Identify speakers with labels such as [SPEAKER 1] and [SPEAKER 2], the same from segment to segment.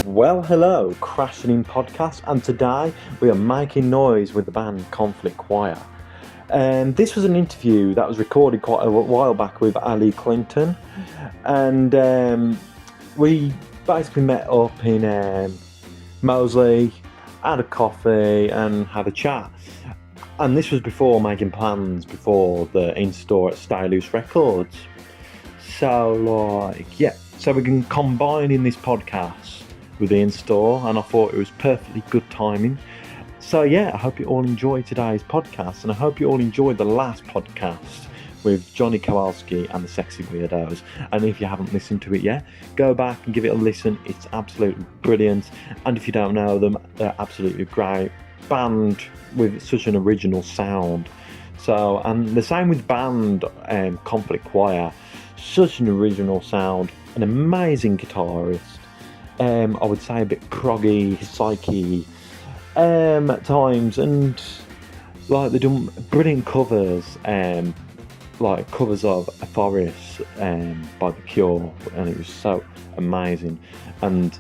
[SPEAKER 1] Well, hello, Crashin podcast, and today we are making noise with the band Conflict Choir. And this was an interview that was recorded quite a while back with Ali Clinton, and we basically met up in Moseley, had a coffee and had a chat. And this was before making plans before the in-store at Stylus Records. So we're combining this podcast with the in-store, and I thought it was perfectly good timing. So I hope you all enjoyed today's podcast, and I hope you all enjoyed the last podcast with Johnny Kowalski and the Sexy Weirdos. And if you haven't listened to it yet, go back and give it a listen. It's absolutely brilliant, and if you don't know them, they're absolutely great band with such an original sound. So, and the same with band Conflict Choir, such an original sound, an amazing guitarist. I would say a bit proggy, psychy at times, and like they've done brilliant covers, like covers of A Forest by The Cure, and it was so amazing. And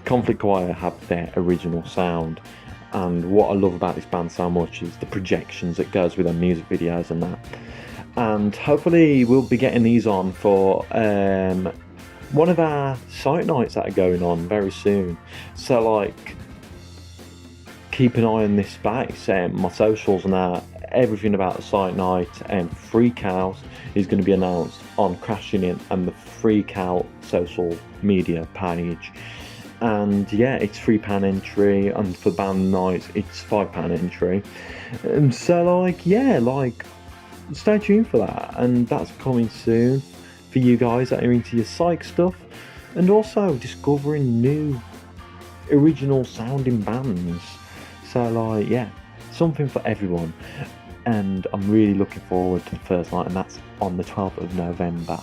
[SPEAKER 1] Conflict Choir have their original sound, and what I love about this band so much is the projections that goes with their music videos and that. And hopefully we'll be getting these on for one of our site nights that are going on very soon. So like, keep an eye on this space, my socials and that, everything about the site night, and Freak Out is going to be announced on Crashin and the Freak Out social media page. And it's £3 entry, and for band nights it's £5 entry. And so stay tuned for that, and that's coming soon for you guys that are into your psych stuff, and also discovering new original sounding bands. So something for everyone. And I'm really looking forward to the first night, and that's on the 12th of November.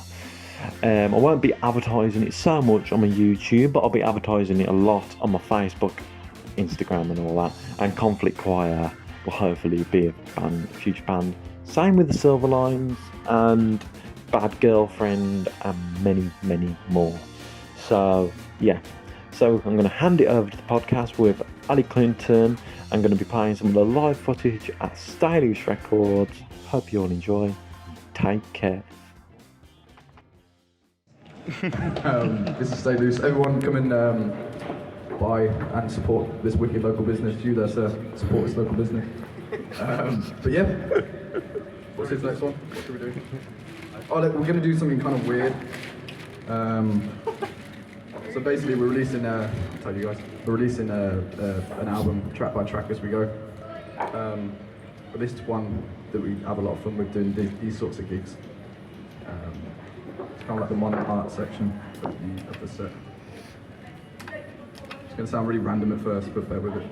[SPEAKER 1] I won't be advertising it so much on my YouTube, but I'll be advertising it a lot on my Facebook, Instagram and all that. And Conflict Choir will hopefully be a future band. Same with the Silver Lines and Bad Girlfriend and many, many more. So I'm going to hand it over to the podcast with Ali Clinton. I'm going to be playing some of the live footage at Stylus Records. Hope you all enjoy. Take care.
[SPEAKER 2] This is Stylus. Everyone come and buy and support this wicked local business. You there, sir, support this local business. What's his next one? What should we do? We're going to do something kind of weird. So basically we're releasing, I'll tell you guys, we're releasing an album track by track as we go. But this is one that we have a lot of fun with doing these sorts of gigs. It's kind of like the modern art section of the set. It's going to sound really random at first, but bear with it.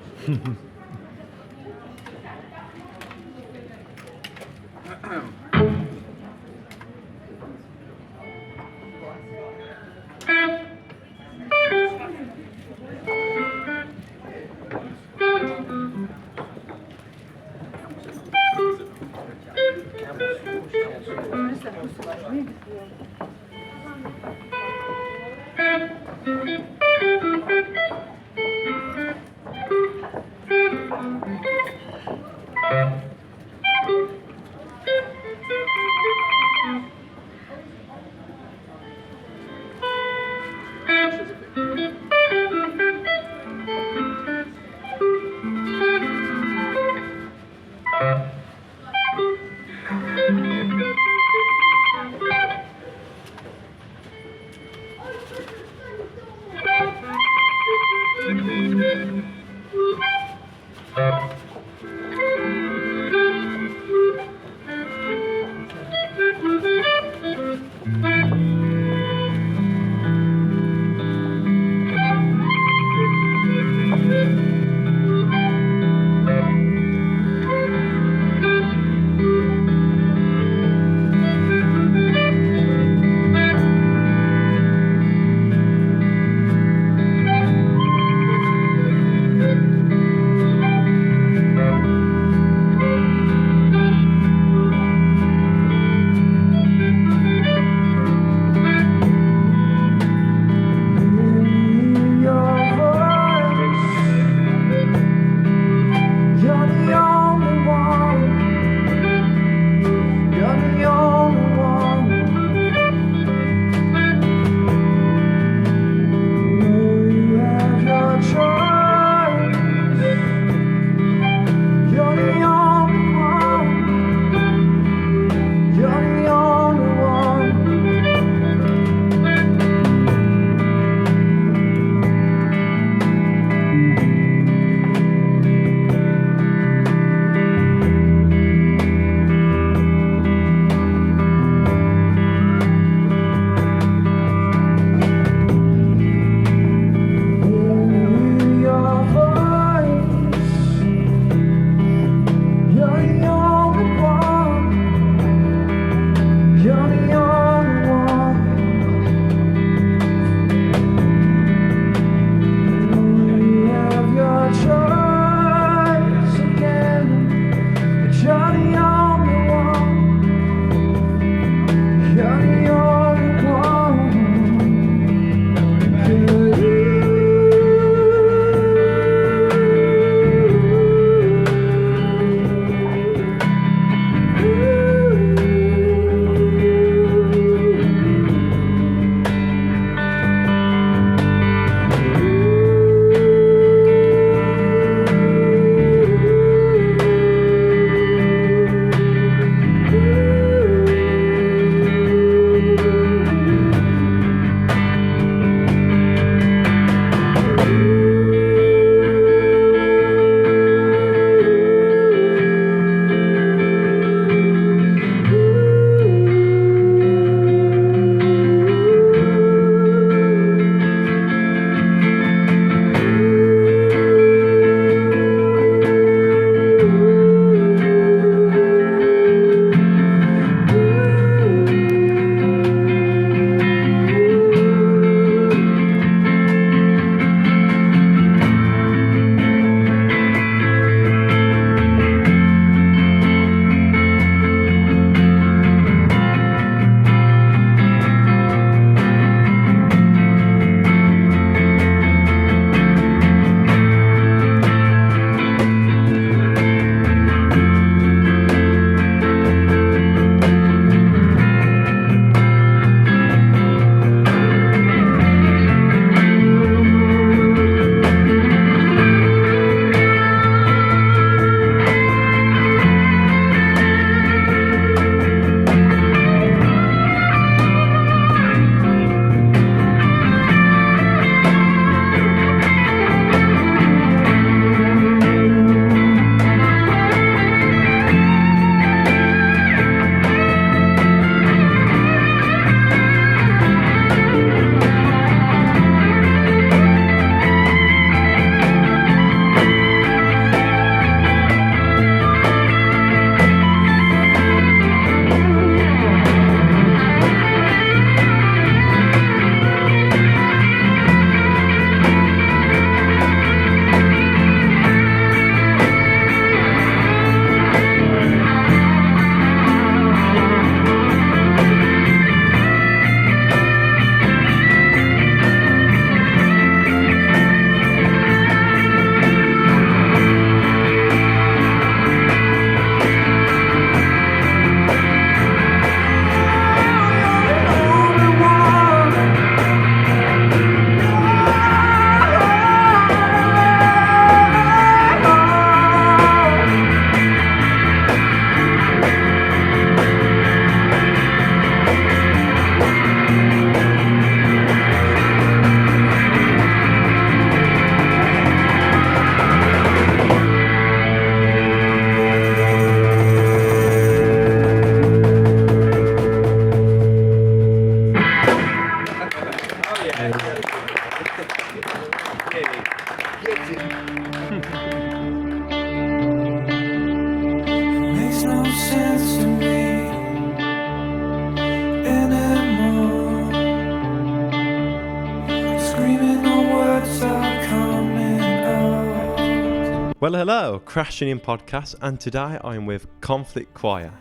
[SPEAKER 1] Well, hello, Crashin in podcast, and today I'm with Conflict Choir.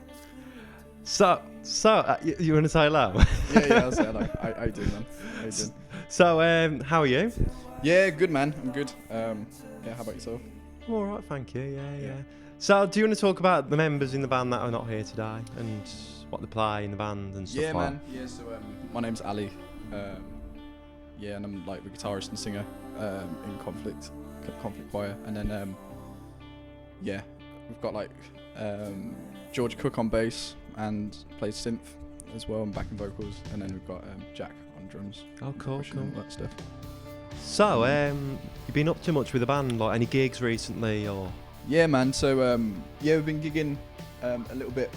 [SPEAKER 1] So, you want to say hello?
[SPEAKER 2] Yeah, I'll say hello. I do, man. How you doing?
[SPEAKER 1] So, how are you?
[SPEAKER 2] Yeah, good, man. I'm good. Yeah, how about yourself?
[SPEAKER 1] All right, thank you. Yeah. So, do you want to talk about the members in the band that are not here today and what they play in the band and stuff
[SPEAKER 2] Yeah,
[SPEAKER 1] like
[SPEAKER 2] man. Yeah, so my name's Ali. Yeah, and I'm like the guitarist and singer in Conflict Choir, and then yeah, we've got like George Cook on bass and plays synth as well and backing vocals, and then we've got Jack on drums.
[SPEAKER 1] Oh, cool.
[SPEAKER 2] All that stuff.
[SPEAKER 1] So, you've been up to much with the band? Like any gigs recently, or?
[SPEAKER 2] Yeah, man. So yeah, we've been gigging a little bit.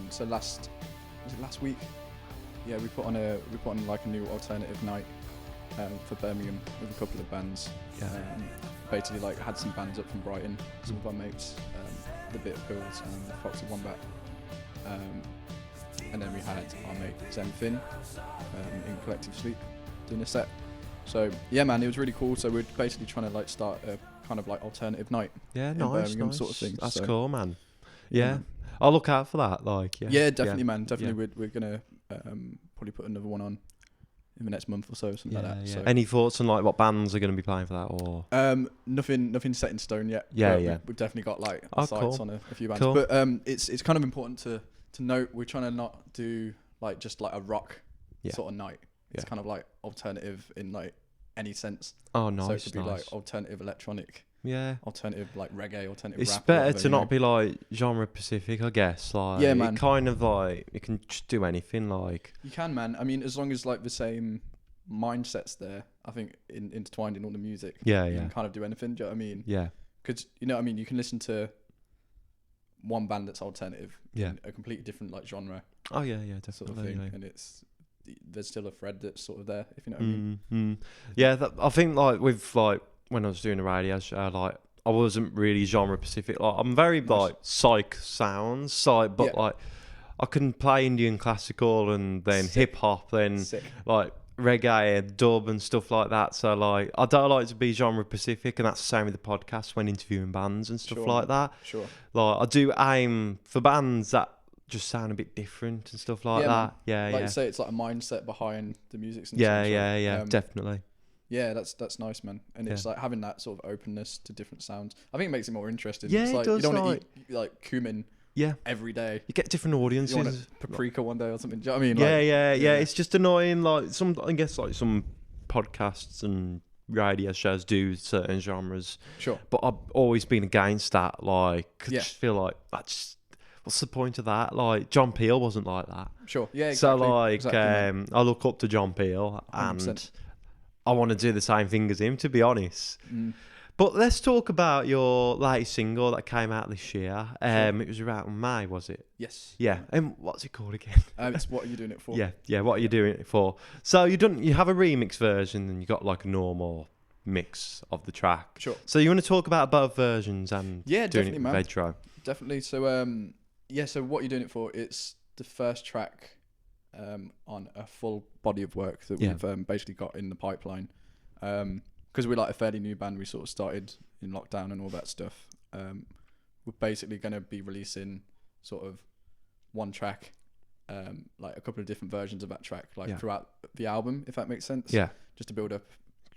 [SPEAKER 2] So was it last week? Yeah, we put on like a new alternative night for Birmingham with a couple of bands.
[SPEAKER 1] Yeah.
[SPEAKER 2] Basically, like had some bands up from Brighton, some of our mates, the Bit of Pills and the Foxy Wombat. And then we had our mate Zen Finn in Collective Sleep doing a set. So yeah, man, it was really cool. So we're basically trying to like start a kind of like alternative night.
[SPEAKER 1] Yeah,
[SPEAKER 2] in
[SPEAKER 1] nice,
[SPEAKER 2] Birmingham sort of thing.
[SPEAKER 1] That's
[SPEAKER 2] so,
[SPEAKER 1] cool, man. Yeah. I'll look out for that. Like,
[SPEAKER 2] yeah, definitely, man. Definitely, we're gonna probably put another one on in the next month or so, something like that.
[SPEAKER 1] Yeah.
[SPEAKER 2] So.
[SPEAKER 1] Any thoughts on like what bands are going to be playing for that, or?
[SPEAKER 2] Nothing set in stone yet.
[SPEAKER 1] Yeah.
[SPEAKER 2] We've definitely got like sights
[SPEAKER 1] cool.
[SPEAKER 2] on a few bands,
[SPEAKER 1] Cool.
[SPEAKER 2] but it's kind of important to note we're trying to not do like just like a rock sort of night. It's kind of like alternative in like any sense.
[SPEAKER 1] Oh, nice.
[SPEAKER 2] So it could be
[SPEAKER 1] nice.
[SPEAKER 2] like alternative electronic.
[SPEAKER 1] Yeah.
[SPEAKER 2] Alternative like reggae, alternative
[SPEAKER 1] It's
[SPEAKER 2] rap.
[SPEAKER 1] better
[SPEAKER 2] whatever,
[SPEAKER 1] to
[SPEAKER 2] you know?
[SPEAKER 1] not be like genre specific, I guess. Like,
[SPEAKER 2] Yeah, man.
[SPEAKER 1] It kind of like you can just do anything. Like,
[SPEAKER 2] You can, man. I mean, as long as like the same mindsets there. I think intertwined in all the music.
[SPEAKER 1] Yeah,
[SPEAKER 2] you
[SPEAKER 1] yeah.
[SPEAKER 2] can kind of do anything. Do you know what I mean?
[SPEAKER 1] Yeah.
[SPEAKER 2] Because you know what I mean. You can listen to one band that's alternative,
[SPEAKER 1] Yeah.
[SPEAKER 2] in a completely different like genre,
[SPEAKER 1] Oh yeah, yeah, definitely.
[SPEAKER 2] sort of thing,
[SPEAKER 1] yeah.
[SPEAKER 2] and there's still a thread that's sort of there. If you know what I mean.
[SPEAKER 1] Mm. Yeah, I think like with like when I was doing a radio show, like I wasn't really genre specific. Like I'm very
[SPEAKER 2] Nice.
[SPEAKER 1] like psych sounds, but
[SPEAKER 2] Yeah.
[SPEAKER 1] like I can play Indian classical and then
[SPEAKER 2] Sick.
[SPEAKER 1] hip hop, then
[SPEAKER 2] Sick.
[SPEAKER 1] like reggae and dub and stuff like that. So like I don't like to be genre specific, and that's the same with the podcast when interviewing bands and stuff
[SPEAKER 2] Sure,
[SPEAKER 1] like
[SPEAKER 2] man.
[SPEAKER 1] that.
[SPEAKER 2] Sure.
[SPEAKER 1] Like I do aim for bands that just sound a bit different and stuff like
[SPEAKER 2] Yeah, man.
[SPEAKER 1] that. Yeah,
[SPEAKER 2] Like
[SPEAKER 1] yeah.
[SPEAKER 2] you say, it's like a mindset behind the music.
[SPEAKER 1] Yeah, definitely.
[SPEAKER 2] Yeah, that's nice, man. And it's like having that sort of openness to different sounds. I think it makes it more interesting.
[SPEAKER 1] Yeah,
[SPEAKER 2] it's
[SPEAKER 1] it
[SPEAKER 2] like
[SPEAKER 1] does,
[SPEAKER 2] you don't want
[SPEAKER 1] like-
[SPEAKER 2] to eat like cumin
[SPEAKER 1] Yeah,
[SPEAKER 2] every day.
[SPEAKER 1] you get different
[SPEAKER 2] You want
[SPEAKER 1] audiences.
[SPEAKER 2] a paprika one day or something. Do you know what I mean?
[SPEAKER 1] Yeah,
[SPEAKER 2] Like,
[SPEAKER 1] yeah. It's just annoying. Like I guess like some podcasts and radio shows do certain genres,
[SPEAKER 2] Sure.
[SPEAKER 1] but I've always been against that. Like, I
[SPEAKER 2] Yeah.
[SPEAKER 1] just feel like what's the point of that? Like, John Peel wasn't like that.
[SPEAKER 2] Sure. Yeah. Exactly.
[SPEAKER 1] So like,
[SPEAKER 2] Exactly, man.
[SPEAKER 1] I look up to John Peel, and
[SPEAKER 2] 100%.
[SPEAKER 1] I want to do the same thing as him, to be honest.
[SPEAKER 2] Mm.
[SPEAKER 1] But let's talk about your latest single that came out this year. It was around May, was it?
[SPEAKER 2] Yes.
[SPEAKER 1] Yeah. And what's it called again?
[SPEAKER 2] It's what are you doing it for?
[SPEAKER 1] Yeah. What are you doing it for? So you have a remix version, and you got like a normal mix of the track.
[SPEAKER 2] Sure.
[SPEAKER 1] So you want to talk about both versions and
[SPEAKER 2] Yeah,
[SPEAKER 1] doing
[SPEAKER 2] definitely,
[SPEAKER 1] it
[SPEAKER 2] man.
[SPEAKER 1] with Vedro?
[SPEAKER 2] Definitely. So so what you're doing it for? It's the first track on a full body of work that
[SPEAKER 1] Yeah.
[SPEAKER 2] we've basically got in the pipeline. Because we're like a fairly new band, we sort of started in lockdown and all that stuff. We're basically going to be releasing sort of one track, like a couple of different versions of that track, like throughout the album, if that makes sense.
[SPEAKER 1] Yeah.
[SPEAKER 2] Just to build up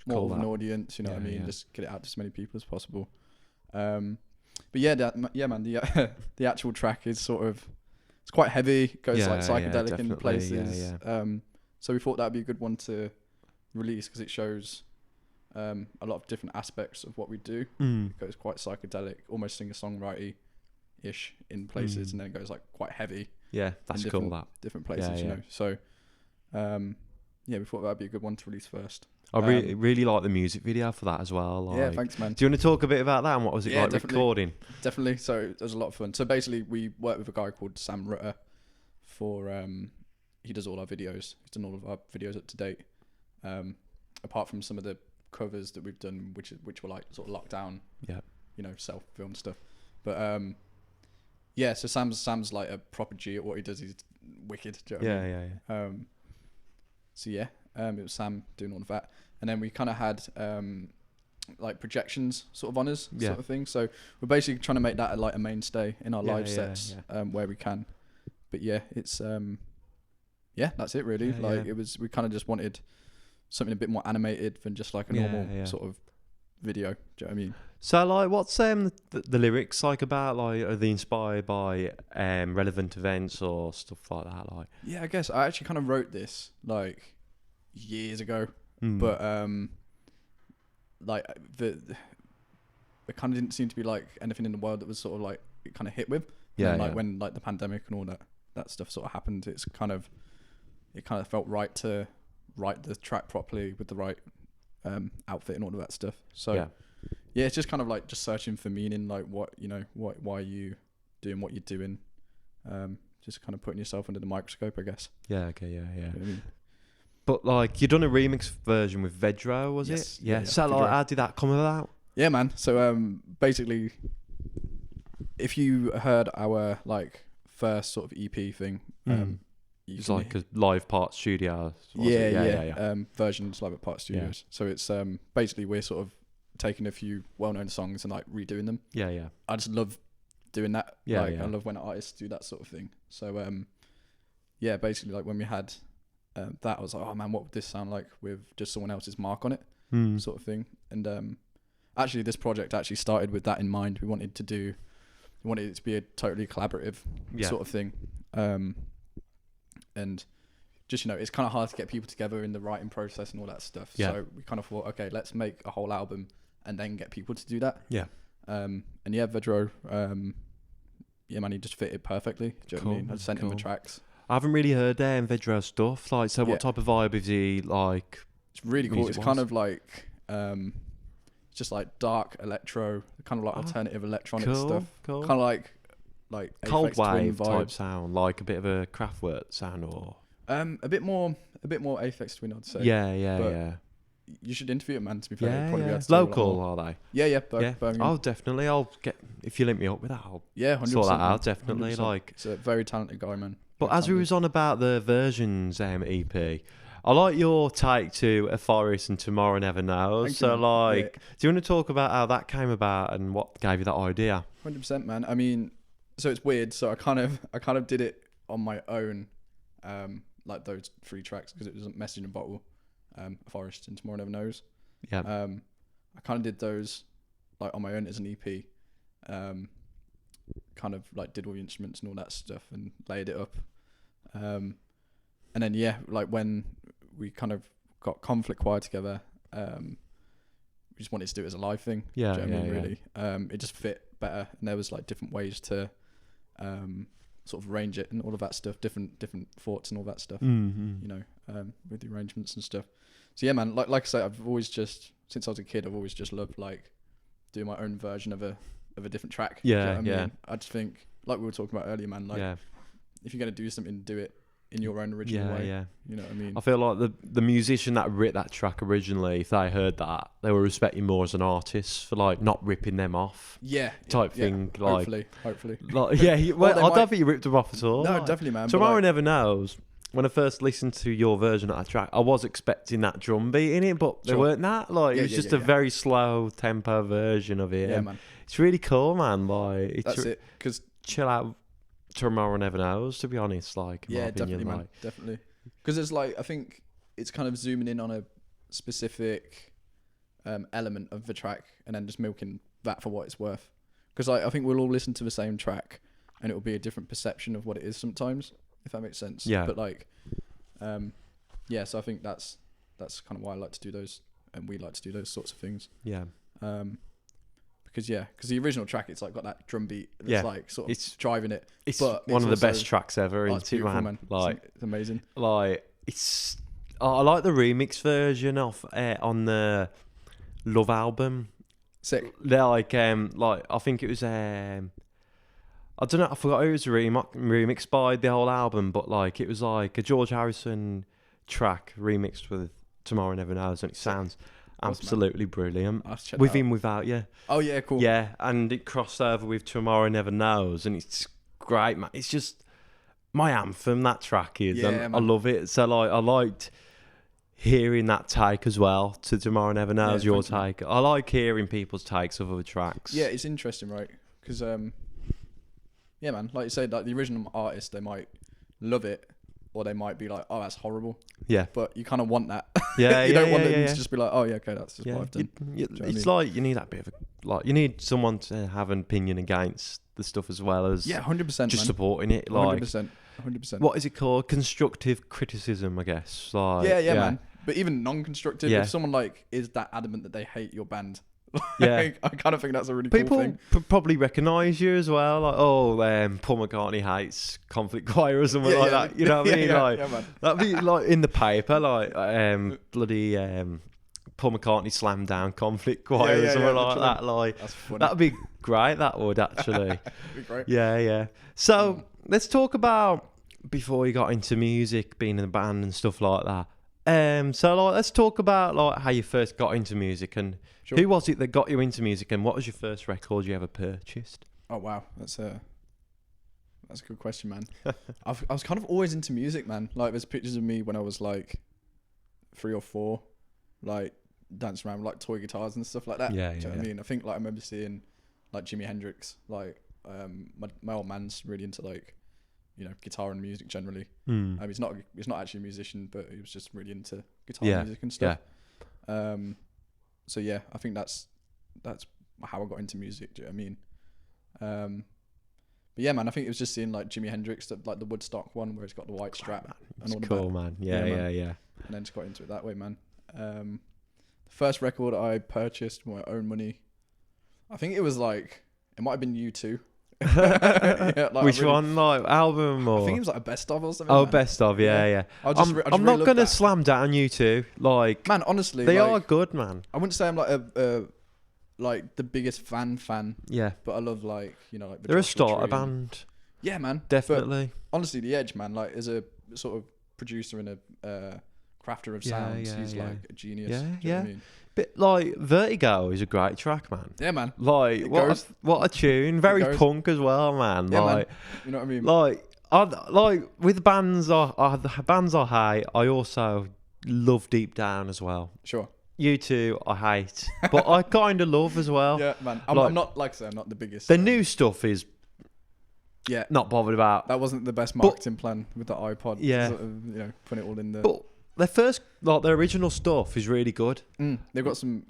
[SPEAKER 2] more
[SPEAKER 1] Cool
[SPEAKER 2] of an
[SPEAKER 1] that.
[SPEAKER 2] audience, you know what I mean?
[SPEAKER 1] Yeah.
[SPEAKER 2] Just get it out to as many people as possible. But yeah, man, the actual track is sort of, it's quite heavy, goes like psychedelic in
[SPEAKER 1] definitely.
[SPEAKER 2] places.
[SPEAKER 1] Yeah.
[SPEAKER 2] So we thought that'd be a good one to release because it shows a lot of different aspects of what we do. It goes quite psychedelic, almost singer-songwriter-ish in places, and then it goes like quite heavy.
[SPEAKER 1] Yeah, that's
[SPEAKER 2] in
[SPEAKER 1] cool. That.
[SPEAKER 2] different places, you know. So we thought that'd be a good one to release first.
[SPEAKER 1] I really like the music video for that as well. Like,
[SPEAKER 2] Yeah, thanks, man.
[SPEAKER 1] Do you want to talk a bit about that and what was it like
[SPEAKER 2] definitely.
[SPEAKER 1] recording?
[SPEAKER 2] Definitely. So it was a lot of fun. So basically, we worked with a guy called Sam Rutter for he does all our videos. He's done all of our videos up to date. Apart from some of the covers that we've done, which were like sort of lockdown, you know, self-filmed stuff. But so Sam's like a proper G at what he does. He's wicked. Do you know what I mean? It was Sam doing all of that, and then we kind of had like projections sort of on us, sort of thing. So we're basically trying to make that like a mainstay in our live sets where we can. But it's that's it really. It was, we kind of just wanted something a bit more animated than just like a normal sort of video. Do you know what I mean?
[SPEAKER 1] So like, what's the lyrics like about? Like, are they inspired by relevant events or stuff like that? Like,
[SPEAKER 2] I guess I actually kind of wrote this like years ago, but like there kind of didn't seem to be like anything in the world that was sort of like it kind of hit with. When like the pandemic and all that stuff sort of happened, it kind of felt right to write the track properly with the right outfit and all of that stuff. So it's just kind of like just searching for meaning, like why are you doing what you're doing, just kind of putting yourself under the microscope, I guess.
[SPEAKER 1] Yeah, okay, yeah.
[SPEAKER 2] You know what I mean?
[SPEAKER 1] But like, you done a remix version with Vedro, was
[SPEAKER 2] Yes.
[SPEAKER 1] it? Yeah.
[SPEAKER 2] Yeah,
[SPEAKER 1] So
[SPEAKER 2] Vedro.
[SPEAKER 1] like, how did that come about?
[SPEAKER 2] Yeah, man. So basically, if you heard our like first sort of EP thing,
[SPEAKER 1] It's like a live part studio.
[SPEAKER 2] versions live at Part Studios. So it's basically we're sort of taking a few well-known songs and like redoing them.
[SPEAKER 1] Yeah.
[SPEAKER 2] I just love doing that.
[SPEAKER 1] Yeah,
[SPEAKER 2] I love when artists do that sort of thing. So basically like when we had that, I was like, oh man, what would this sound like with just someone else's mark on it, sort of thing. And actually this project actually started with that in mind. We wanted it to be a totally collaborative sort of thing. And just, it's kind of hard to get people together in the writing process and all that stuff.
[SPEAKER 1] Yeah.
[SPEAKER 2] So we kind of thought, okay, let's make a whole album and then get people to do that.
[SPEAKER 1] Yeah.
[SPEAKER 2] Vedro, man, he just fit it perfectly. Do you know what I mean? I sent him the tracks.
[SPEAKER 1] I haven't really heard Vedro stuff. Like, so what type of vibe is he like?
[SPEAKER 2] It's really cool. It's
[SPEAKER 1] Music-wise?
[SPEAKER 2] kind of like it's just like dark electro, kind of like alternative electronic stuff.
[SPEAKER 1] Cool.
[SPEAKER 2] Kind of like
[SPEAKER 1] Cold
[SPEAKER 2] Aphex Twin
[SPEAKER 1] wave type
[SPEAKER 2] vibes.
[SPEAKER 1] sound, like a bit of a Kraftwerk sound, or
[SPEAKER 2] A bit more Aphex Twin, I'd say. But
[SPEAKER 1] yeah.
[SPEAKER 2] you should interview it, man. To be fair,
[SPEAKER 1] Yeah,
[SPEAKER 2] You'd probably be
[SPEAKER 1] yeah.
[SPEAKER 2] able to do a lot
[SPEAKER 1] Local,
[SPEAKER 2] more.
[SPEAKER 1] are they?
[SPEAKER 2] Yeah,
[SPEAKER 1] Yeah.
[SPEAKER 2] Birmingham.
[SPEAKER 1] Oh, definitely. I'll get if you link me up with that. I'll
[SPEAKER 2] 100%.
[SPEAKER 1] sort that out.
[SPEAKER 2] man.
[SPEAKER 1] Definitely.
[SPEAKER 2] 100%.
[SPEAKER 1] Like,
[SPEAKER 2] He's a very talented guy, man.
[SPEAKER 1] but
[SPEAKER 2] Very
[SPEAKER 1] as we
[SPEAKER 2] talented.
[SPEAKER 1] was on about the versions EP, I like your take to A Forest and Tomorrow Never Knows.
[SPEAKER 2] Thank
[SPEAKER 1] So,
[SPEAKER 2] you, man.
[SPEAKER 1] like, do you want to talk about how that came about and what gave you that idea?
[SPEAKER 2] 100%, man. I mean, so it's weird. So I kind of did it on my own, like those 3 tracks, because it was a Message in a Bottle, A Forest and Tomorrow Never Knows.
[SPEAKER 1] Yeah.
[SPEAKER 2] I kind of did those like on my own as an EP. Kind of like did all the instruments and all that stuff and laid it up. And then like when we kind of got Conflict Choir together, we just wanted to do it as a live thing.
[SPEAKER 1] Yeah,
[SPEAKER 2] Do you know what I mean,
[SPEAKER 1] yeah.
[SPEAKER 2] really. It just fit better, and there was like different ways to sort of arrange it and all of that stuff, different thoughts and all that stuff.
[SPEAKER 1] Mm-hmm.
[SPEAKER 2] You know, with the arrangements and stuff. So yeah, man, like I say, I've always just, since I was a kid, I've always just loved like doing my own version of a different track.
[SPEAKER 1] Yeah,
[SPEAKER 2] Do you know what
[SPEAKER 1] yeah.
[SPEAKER 2] I mean? I just think, like we were talking about earlier, man, like if you're gonna do something, do it in your own original way.
[SPEAKER 1] Yeah.
[SPEAKER 2] You know what I mean?
[SPEAKER 1] I feel like the musician that wrote that track originally, if they heard that, they were respecting more as an artist for like not ripping them off. Type thing. Like,
[SPEAKER 2] hopefully.
[SPEAKER 1] like yeah. Well, I don't think you ripped them off at all.
[SPEAKER 2] No,
[SPEAKER 1] like,
[SPEAKER 2] definitely, man.
[SPEAKER 1] Tomorrow
[SPEAKER 2] but like,
[SPEAKER 1] Never Knows. When I first listened to your version of that track, I was expecting that drum beat in it, but they
[SPEAKER 2] Sure.
[SPEAKER 1] weren't that. Like, it was just a very slow tempo version of it.
[SPEAKER 2] yeah,
[SPEAKER 1] And
[SPEAKER 2] man.
[SPEAKER 1] it's really cool, man. Like,
[SPEAKER 2] That's it. Because
[SPEAKER 1] chill out. Tomorrow Never Knows, to be honest. Like, in my
[SPEAKER 2] yeah,
[SPEAKER 1] opinion,
[SPEAKER 2] definitely, man.
[SPEAKER 1] like,
[SPEAKER 2] Definitely. Because it's like, I think it's kind of zooming in on a specific element of the track and then just milking that for what it's worth. Because like, I think we'll all listen to the same track and it will be a different perception of what it is sometimes, if that makes sense.
[SPEAKER 1] Yeah.
[SPEAKER 2] But like, so I think that's kind of why I like to do those, and we like to do those sorts of things.
[SPEAKER 1] yeah.
[SPEAKER 2] Because the original track, it's like got that drum beat that's
[SPEAKER 1] Yeah.
[SPEAKER 2] like sort of
[SPEAKER 1] It's
[SPEAKER 2] driving it.
[SPEAKER 1] It's
[SPEAKER 2] But
[SPEAKER 1] one
[SPEAKER 2] it's
[SPEAKER 1] of the best
[SPEAKER 2] also-
[SPEAKER 1] tracks ever,
[SPEAKER 2] Oh,
[SPEAKER 1] isn't
[SPEAKER 2] it's
[SPEAKER 1] it,
[SPEAKER 2] beautiful,
[SPEAKER 1] man?
[SPEAKER 2] man.
[SPEAKER 1] Like,
[SPEAKER 2] It's amazing.
[SPEAKER 1] it's. I like the remix version of on the Love album.
[SPEAKER 2] Sick.
[SPEAKER 1] They're like I think it was I don't know, I forgot who it was remixed by the whole album, but like it was like a George Harrison track remixed with Tomorrow Never Knows, and it sounds
[SPEAKER 2] Awesome,
[SPEAKER 1] absolutely brilliant.
[SPEAKER 2] I'll have to check
[SPEAKER 1] With
[SPEAKER 2] that out.
[SPEAKER 1] him, without you.
[SPEAKER 2] Oh yeah, cool.
[SPEAKER 1] Yeah, and it crossed over with Tomorrow Never Knows, and it's great, man. It's just my anthem, that track is,
[SPEAKER 2] Yeah,
[SPEAKER 1] and I
[SPEAKER 2] man.
[SPEAKER 1] love it. So like, I liked hearing that take as well to Tomorrow Never Knows,
[SPEAKER 2] Yeah,
[SPEAKER 1] your
[SPEAKER 2] thank
[SPEAKER 1] take. I like hearing people's takes of other tracks.
[SPEAKER 2] Yeah, it's interesting, right? Because yeah, man, like you said, like the original artist, they might love it, or they might be like, "Oh, that's horrible."
[SPEAKER 1] Yeah.
[SPEAKER 2] But you kind of want that.
[SPEAKER 1] Yeah,
[SPEAKER 2] you
[SPEAKER 1] yeah,
[SPEAKER 2] don't want
[SPEAKER 1] yeah,
[SPEAKER 2] them
[SPEAKER 1] yeah.
[SPEAKER 2] to just be like, "Oh yeah, okay, that's just
[SPEAKER 1] Yeah,
[SPEAKER 2] what I've done."
[SPEAKER 1] you-
[SPEAKER 2] Do you know what I
[SPEAKER 1] it's
[SPEAKER 2] mean?
[SPEAKER 1] like you need that bit of you need someone to have an opinion against the stuff as well as
[SPEAKER 2] Yeah, 100%.
[SPEAKER 1] just
[SPEAKER 2] man.
[SPEAKER 1] supporting it. Like
[SPEAKER 2] 100%.
[SPEAKER 1] what is it called? Constructive criticism, I guess. Like
[SPEAKER 2] Yeah, man. But even non-constructive,
[SPEAKER 1] Yeah.
[SPEAKER 2] if someone like is that adamant that they hate your band,
[SPEAKER 1] Yeah.
[SPEAKER 2] like, I kind of think that's a really cool
[SPEAKER 1] People
[SPEAKER 2] thing.
[SPEAKER 1] probably recognise you as well. Like, Paul McCartney hates Conflict Choir or something like that. You know what I mean? Like,
[SPEAKER 2] yeah, man.
[SPEAKER 1] that'd be like in the paper, like bloody Paul McCartney slammed down Conflict Choir or something like
[SPEAKER 2] literally.
[SPEAKER 1] that. Like,
[SPEAKER 2] That's funny.
[SPEAKER 1] that'd be great. That would actually.
[SPEAKER 2] That'd be great.
[SPEAKER 1] Yeah. So let's talk about before you got into music, being in a band and stuff like that. So like, let's talk about like how you first got into music and
[SPEAKER 2] Sure.
[SPEAKER 1] who was it that got you into music and what was your first record you ever purchased?
[SPEAKER 2] Oh wow, that's a good question, man. I was kind of always into music, man. Like there's pictures of me when I was like 3 or 4, like dancing around with like toy guitars and stuff like that.
[SPEAKER 1] Yeah,
[SPEAKER 2] Do you know
[SPEAKER 1] yeah,
[SPEAKER 2] what I mean? I think like I remember seeing like Jimi Hendrix. Like my old man's really into like, you know, guitar and music generally. He's not actually a musician, but he was just really into guitar music and stuff. So yeah, I think that's how I got into music. Do you know what I mean? But yeah, man, I think it was just seeing like Jimi Hendrix, like the Woodstock one where he's got the white strap and all
[SPEAKER 1] It's
[SPEAKER 2] the
[SPEAKER 1] cool, man. Yeah.
[SPEAKER 2] and then just got into it that way, man. The first record I purchased with my own money, I think it was like, it might have been U2. Yeah, like,
[SPEAKER 1] Which one, like album or?
[SPEAKER 2] I think it was like a best of or something.
[SPEAKER 1] Oh,
[SPEAKER 2] man.
[SPEAKER 1] best of, yeah.
[SPEAKER 2] I just
[SPEAKER 1] I'm not
[SPEAKER 2] really
[SPEAKER 1] gonna
[SPEAKER 2] love that.
[SPEAKER 1] slam down you two. Like,
[SPEAKER 2] Man, honestly,
[SPEAKER 1] they
[SPEAKER 2] like,
[SPEAKER 1] are good, man.
[SPEAKER 2] I wouldn't say I'm like a like the biggest fan,
[SPEAKER 1] Yeah,
[SPEAKER 2] but I love like like the
[SPEAKER 1] they're a
[SPEAKER 2] Joshua
[SPEAKER 1] starter
[SPEAKER 2] Tree and-
[SPEAKER 1] band,
[SPEAKER 2] Yeah, man,
[SPEAKER 1] definitely.
[SPEAKER 2] But honestly, The Edge, man, like as a sort of producer and a crafter of sounds, he's like a genius.
[SPEAKER 1] Yeah,
[SPEAKER 2] Do you know
[SPEAKER 1] yeah.
[SPEAKER 2] what I mean?
[SPEAKER 1] But like, Vertigo is a great track, man.
[SPEAKER 2] Yeah, man.
[SPEAKER 1] Like,
[SPEAKER 2] It
[SPEAKER 1] what
[SPEAKER 2] goes.
[SPEAKER 1] what a tune! Very
[SPEAKER 2] goes.
[SPEAKER 1] punk as well, man.
[SPEAKER 2] Yeah,
[SPEAKER 1] like,
[SPEAKER 2] man. You know what I mean?
[SPEAKER 1] like with bands, the bands I hate. I also love deep down as well.
[SPEAKER 2] Sure.
[SPEAKER 1] You two, I hate, but I kind of love as well.
[SPEAKER 2] Yeah, man. I'm not, like I say, I'm not the biggest.
[SPEAKER 1] The new stuff is
[SPEAKER 2] Yeah.
[SPEAKER 1] not bothered about.
[SPEAKER 2] That wasn't the best marketing plan with the iPod.
[SPEAKER 1] Yeah.
[SPEAKER 2] Sort of, putting it all in the.
[SPEAKER 1] But their original stuff is really good.
[SPEAKER 2] They've got some.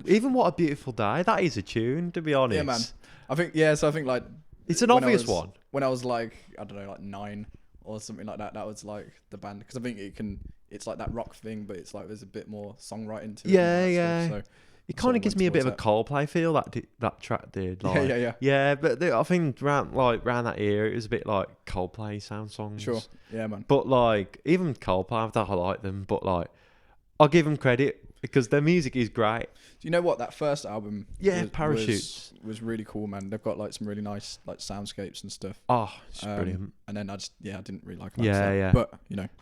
[SPEAKER 1] Even What a Beautiful Day, that is a tune, to be honest.
[SPEAKER 2] Yeah, man. I think like.
[SPEAKER 1] It's an
[SPEAKER 2] when
[SPEAKER 1] obvious one.
[SPEAKER 2] When I was like, I don't know, like 9 or something like that, that was like the band. Because I think it's like that rock thing, but it's like there's a bit more songwriting to it.
[SPEAKER 1] Yeah.
[SPEAKER 2] Stuff, so
[SPEAKER 1] It kind of gives me a bit of a Coldplay feel that track did. Like,
[SPEAKER 2] yeah.
[SPEAKER 1] Yeah, but I think around that era, it was a bit like Coldplay sound songs.
[SPEAKER 2] Sure. Yeah, man.
[SPEAKER 1] But like even Coldplay, I like them, but like I'll give them credit because their music is great.
[SPEAKER 2] Do you know what, that first album?
[SPEAKER 1] Parachutes
[SPEAKER 2] was really cool, man. They've got like some really nice like soundscapes and stuff.
[SPEAKER 1] Oh, it's brilliant.
[SPEAKER 2] And then I didn't really like them.
[SPEAKER 1] Yeah.
[SPEAKER 2] But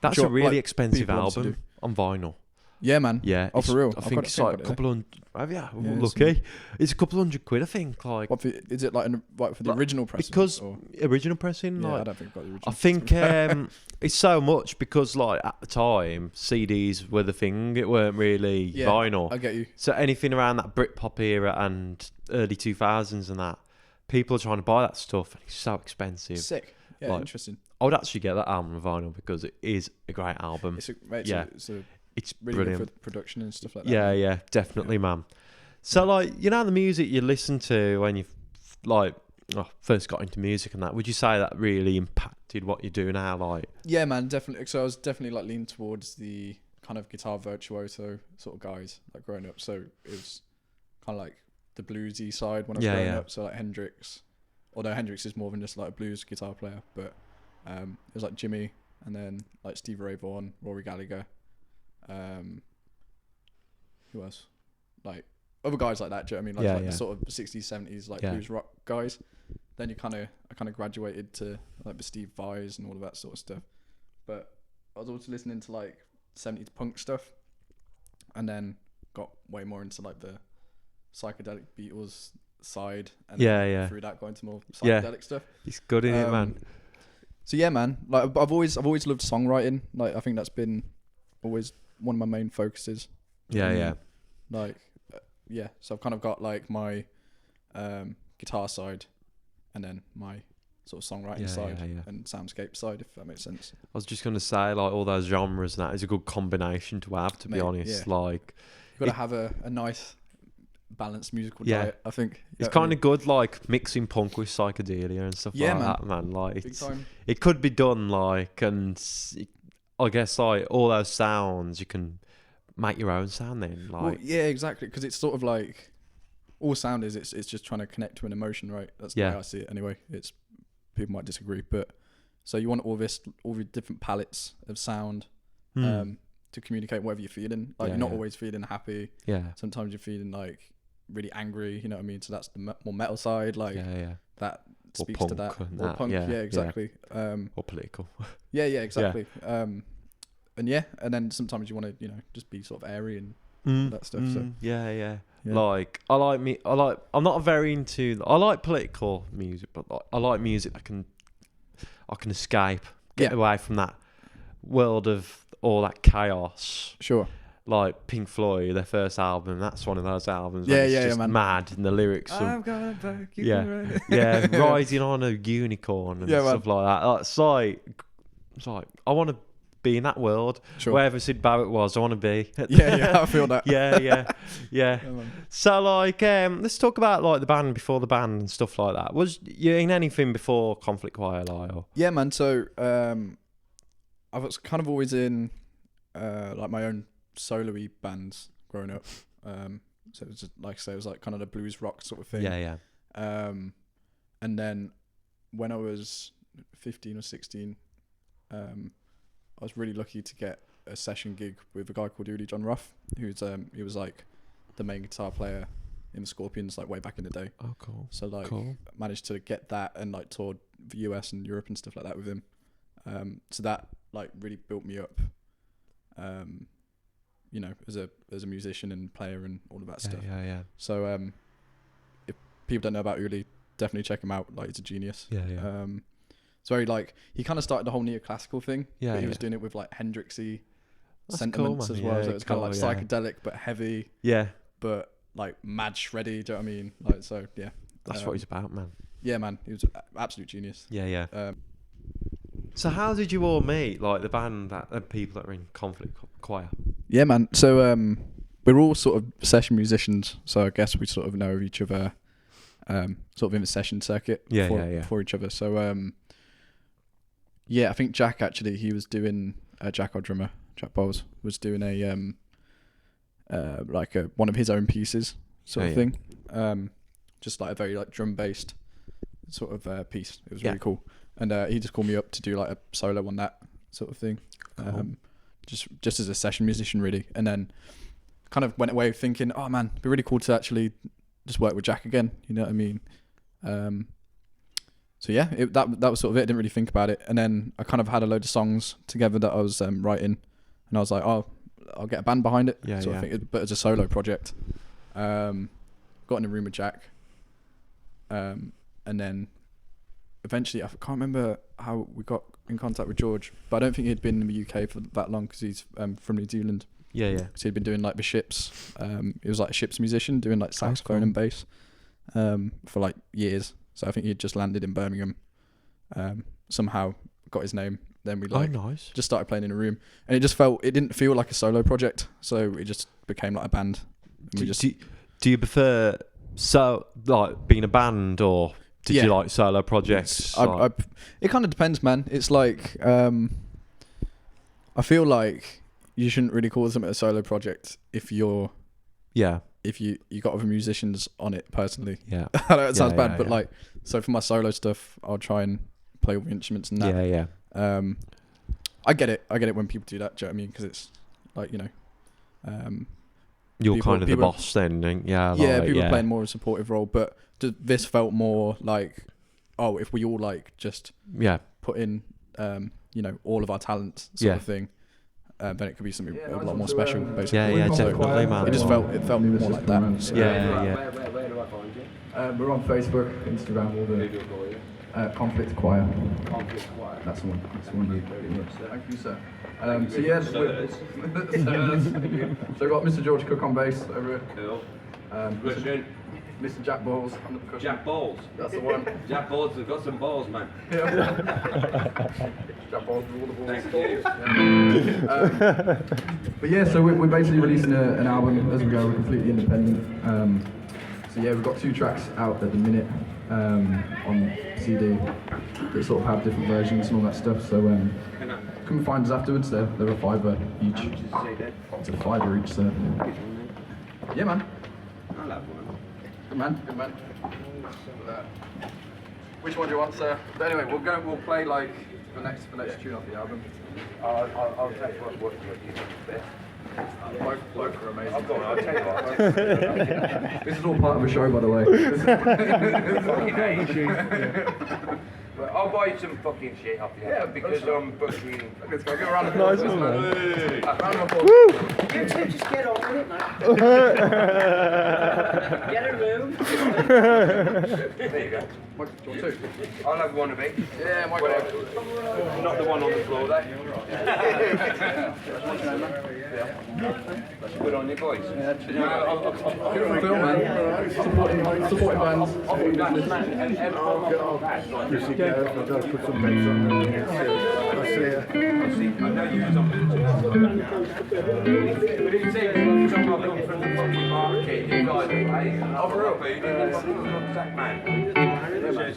[SPEAKER 1] that's
[SPEAKER 2] sure,
[SPEAKER 1] a really
[SPEAKER 2] like,
[SPEAKER 1] expensive
[SPEAKER 2] people obviously
[SPEAKER 1] album on vinyl.
[SPEAKER 2] Yeah, man.
[SPEAKER 1] Yeah.
[SPEAKER 2] Oh, for real?
[SPEAKER 1] I think it's like a couple hundred. Yeah,
[SPEAKER 2] it's
[SPEAKER 1] lucky. It's a couple £100, I think. Like,
[SPEAKER 2] is it like for the original pressing?
[SPEAKER 1] Because
[SPEAKER 2] or?
[SPEAKER 1] original pressing.
[SPEAKER 2] Yeah,
[SPEAKER 1] like,
[SPEAKER 2] I don't think I've got the original.
[SPEAKER 1] I think it's so much because like at the time CDs were the thing. It weren't really vinyl.
[SPEAKER 2] I get you.
[SPEAKER 1] So anything around that Britpop era and early 2000s and that, people are trying to buy that stuff and it's so expensive.
[SPEAKER 2] Sick. Yeah,
[SPEAKER 1] like,
[SPEAKER 2] interesting.
[SPEAKER 1] I would actually get that album on vinyl because it is a great album.
[SPEAKER 2] It's
[SPEAKER 1] It's
[SPEAKER 2] really
[SPEAKER 1] brilliant
[SPEAKER 2] good for production and stuff like that.
[SPEAKER 1] Yeah, definitely, man. So like, the music you listen to when you like first got into music and that, would you say that really impacted what you do now? Like,
[SPEAKER 2] yeah, man, definitely. So I was definitely like leaning towards the kind of guitar virtuoso sort of guys like growing up. So it was kind of like the bluesy side when I was growing up. So like Hendrix, although Hendrix is more than just like a blues guitar player, but it was like Jimmy and then like Stevie Ray Vaughan, Rory Gallagher. Who else? Like other guys like that. Do you know what I mean? Like the sort of 60s, 70s like blues rock guys. Then I kind of graduated to like the Steve Vais and all of that sort of stuff. But I was also listening to like 70s punk stuff, and then got way more into like the psychedelic Beatles side. And then through that, got into more psychedelic stuff.
[SPEAKER 1] It's good in it, man.
[SPEAKER 2] So yeah, man. Like I've always loved songwriting. Like I think that's been always one of my main focuses. Like so I've kind of got like my guitar side and then my sort of songwriting side and soundscape side, if that makes sense.
[SPEAKER 1] I was just going to say, like, all those genres and that is a good combination to have, to be honest. Like,
[SPEAKER 2] you've got to have a nice balanced musical diet, I think.
[SPEAKER 1] It's kind of good, like, mixing punk with psychedelia and stuff like that, man. Like, it could be done, like, and I guess, like, all those sounds, you can make your own sound then. Like,
[SPEAKER 2] well, yeah, exactly, because it's sort of like, all sound is, it's just trying to connect to an emotion, right? That's the way I see it anyway. It's, people might disagree, but so you want all the different palettes of sound to communicate whatever you're feeling. Like, you're not always feeling happy.
[SPEAKER 1] Yeah.
[SPEAKER 2] Sometimes you're feeling like really angry, you know what I mean? So that's the more metal side, like that speaks to that. Or punk, exactly.
[SPEAKER 1] Or political.
[SPEAKER 2] Yeah, exactly. And then sometimes you want to, just be sort of airy and all that stuff. So like I'm not very into. I like political music, but I like music that I can escape, get away from that world of all that chaos. Sure.
[SPEAKER 1] Like Pink Floyd, their first album, that's one of those albums. It's just
[SPEAKER 2] man.
[SPEAKER 1] Mad, and the lyrics.
[SPEAKER 2] I'm gonna back you
[SPEAKER 1] riding on a unicorn and stuff like that. It's like I want to be in that world. Sure. Wherever Sid Barrett was, I want to be.
[SPEAKER 2] I feel that.
[SPEAKER 1] Yeah. So like, let's talk about like the band before the band and stuff like that. Was you in anything before Conflict Choir, or?
[SPEAKER 2] Yeah, man. So I was kind of always in like my own solo-y bands growing up. So it was just, like I say, it was like kind of the blues rock sort of thing.
[SPEAKER 1] Yeah.
[SPEAKER 2] And then
[SPEAKER 3] when I was 15 or 16, I was really lucky to get a session gig with a guy called Uli John Ruff, who's he was like the main guitar player in the Scorpions like way back in the day.
[SPEAKER 4] Oh, cool.
[SPEAKER 3] So like managed to get that and like toured the US and Europe and stuff like that with him. So that like really built me up, you know, as a musician and player and all of that stuff.
[SPEAKER 4] Yeah.
[SPEAKER 3] So if people don't know about Uli, definitely check him out. Like, he's a genius.
[SPEAKER 4] Yeah.
[SPEAKER 3] It's very like, he kind of started the whole neoclassical thing.
[SPEAKER 4] Yeah,
[SPEAKER 3] but he was doing it with like Hendrixy
[SPEAKER 4] That's
[SPEAKER 3] sentiments
[SPEAKER 4] cool, man.
[SPEAKER 3] as well.
[SPEAKER 4] Yeah,
[SPEAKER 3] So it's kind of like
[SPEAKER 4] cool,
[SPEAKER 3] psychedelic but heavy,
[SPEAKER 4] Yeah.
[SPEAKER 3] but like mad shreddy. Do you know what I mean? Like, so yeah.
[SPEAKER 4] That's what he's about, man.
[SPEAKER 3] Yeah, man. He was absolute genius.
[SPEAKER 4] Yeah. So how did you all meet? Like the band and people that were in Conflict Choir?
[SPEAKER 3] Yeah, man. So we're all sort of session musicians, so I guess we sort of know each other, sort of in the session circuit for each other. So I think Jack actually, he was doing Jack, our drummer, Jack Bowles, was doing a like one of his own pieces sort of thing, just like a very like drum based sort of piece. It was really cool, and he just called me up to do like a solo on that sort of thing.
[SPEAKER 4] Cool.
[SPEAKER 3] Just as a session musician really, and then kind of went away thinking, oh man, it'd be really cool to actually just work with Jack again, you know what I mean? So yeah, that was sort of it. I didn't really think about it, and then I kind of had a load of songs together that I was writing, and I was like, oh, I'll get a band behind it, sort of thing, but as a solo project. Got in a room with Jack, and then eventually I can't remember how we got in contact with George, but I don't think he'd been in the UK for that long because he's from New Zealand.
[SPEAKER 4] Yeah.
[SPEAKER 3] So he'd been doing like the ships. He was like a ships musician doing like saxophone and bass for like years. So I think he'd just landed in Birmingham, somehow got his name. Then we just started playing in a room, and it didn't feel like a solo project. So it just became like a band.
[SPEAKER 4] Do you prefer being a band, or did you like solo projects?
[SPEAKER 3] It kind of depends, man. It's like I feel like you shouldn't really call something a solo project if you got other musicians on it personally.
[SPEAKER 4] Yeah.
[SPEAKER 3] I know it sounds bad, but like, so for my solo stuff, I'll try and play all the instruments and that.
[SPEAKER 4] Yeah.
[SPEAKER 3] I get it when people do that. Do you know what I mean? Because it's like, you know,
[SPEAKER 4] you're kind of the boss then,
[SPEAKER 3] people are playing more of a supportive role, but this felt more like, oh, if we all like just put in, you know, all of our talents sort of thing, then it could be something a lot more special, basically.
[SPEAKER 4] Yeah, definitely, man.
[SPEAKER 3] It felt more like that. So.
[SPEAKER 4] Yeah.
[SPEAKER 2] Where do I find you? We're on Facebook, Instagram, all the Conflict Choir. Conflict Choir. That's the one. Thank you, sir. So yes, so we've got Mr. George Cook on bass over here.
[SPEAKER 5] Cool.
[SPEAKER 2] Mr. Jack Bowles on the percussion.
[SPEAKER 5] Jack Bowles.
[SPEAKER 2] That's the one.
[SPEAKER 5] Jack Bowles has got some balls, man.
[SPEAKER 2] Jack Bowles with all the balls.
[SPEAKER 5] Thank you.
[SPEAKER 2] But yeah, so we're basically releasing an album as we go. We're completely independent. So yeah, we've got 2 tracks out at the minute on CD that sort of have different versions and all that stuff. So come and find us afterwards. They're a $5 each. It's a $5 each. So yeah, man.
[SPEAKER 5] I'll have one.
[SPEAKER 2] Good man. Which one do you want, sir? But anyway, we'll play like the next tune off the album.
[SPEAKER 5] I'll tell you what you think best.
[SPEAKER 2] Both are amazing.
[SPEAKER 5] I'll tell you what.
[SPEAKER 2] This is all part of a show, by the way.
[SPEAKER 5] But I'll buy you some fucking shit off you because I'm fucking.
[SPEAKER 2] Let's go. Give a round of applause.
[SPEAKER 1] Nice one,
[SPEAKER 2] man. Round of applause.
[SPEAKER 6] You two just get on with it, man. Get a room.
[SPEAKER 5] There you go.
[SPEAKER 2] Mike, do you want 2?
[SPEAKER 5] I'll have one of each.
[SPEAKER 2] Yeah, Mike.
[SPEAKER 5] Not the one on the floor there. That's good on you boys.
[SPEAKER 2] Beautiful film, man. Supporting bands.
[SPEAKER 7] I've got to put some beds on there. I see
[SPEAKER 5] I know you was on but it's even someone come from the fucking market, you guys are playing. I'm real, man.
[SPEAKER 1] Hello,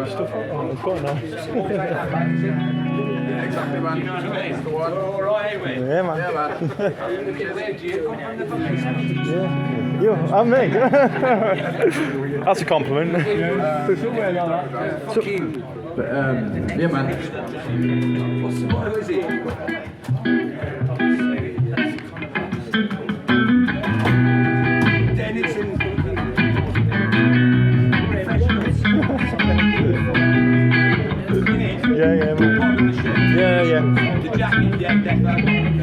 [SPEAKER 1] stuff. Oh, it's quite nice.
[SPEAKER 2] Yeah, exactly, man. You know what I mean? That's the one.
[SPEAKER 5] All right, anyway.
[SPEAKER 1] Yeah, man.
[SPEAKER 2] Yeah, man.
[SPEAKER 5] Where do you come from the fucking
[SPEAKER 1] Yeah. You and me. That's a compliment.
[SPEAKER 2] But, yeah, man.
[SPEAKER 5] What is it? Dennis and
[SPEAKER 1] Yeah, man. Yeah.
[SPEAKER 5] the jacket, yeah, definitely.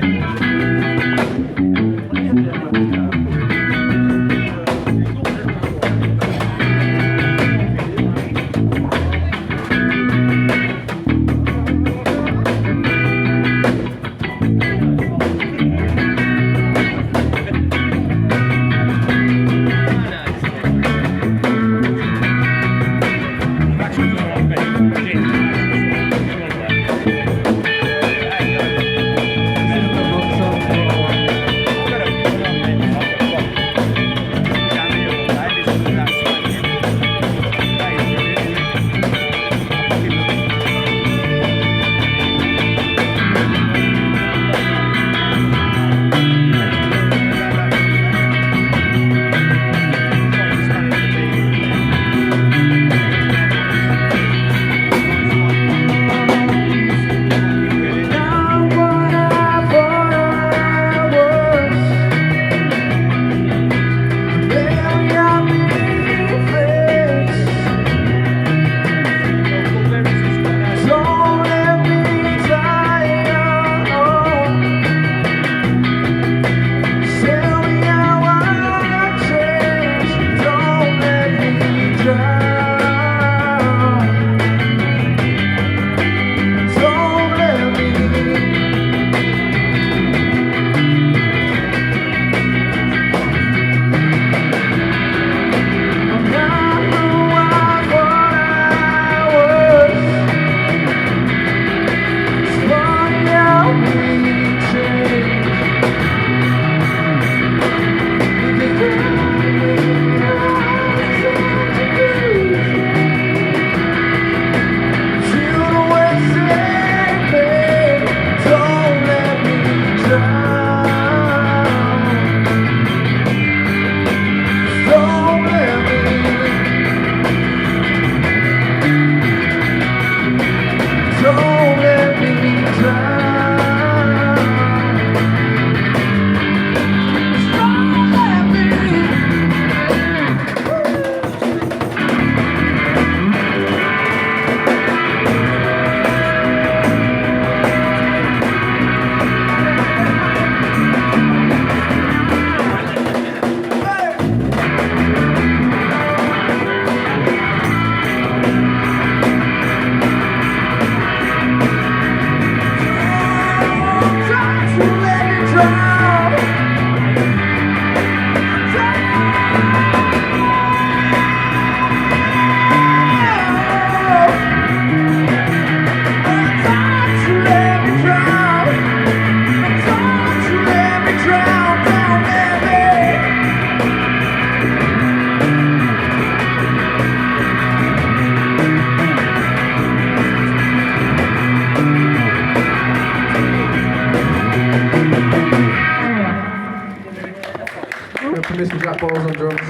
[SPEAKER 2] Mr. Jack Balls on drums.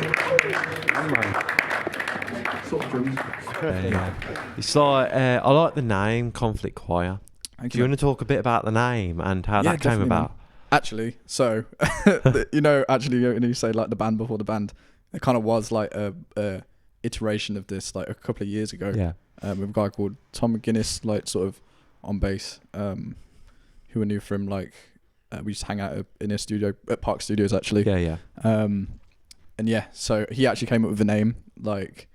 [SPEAKER 2] Sort of drums.
[SPEAKER 4] Yeah. It's like I like the name Conflict Choir. Do you want to talk a bit about the name and how that came about?
[SPEAKER 3] Actually, so actually, when you say like the band before the band, it kind of was like a iteration of this like a couple of years ago.
[SPEAKER 4] Yeah.
[SPEAKER 3] With a guy called Tom McGuinness, like sort of on bass, who I knew from like we used to hang out in his studio at Park Studios actually.
[SPEAKER 4] Yeah.
[SPEAKER 3] And yeah, so he actually came up with a name like,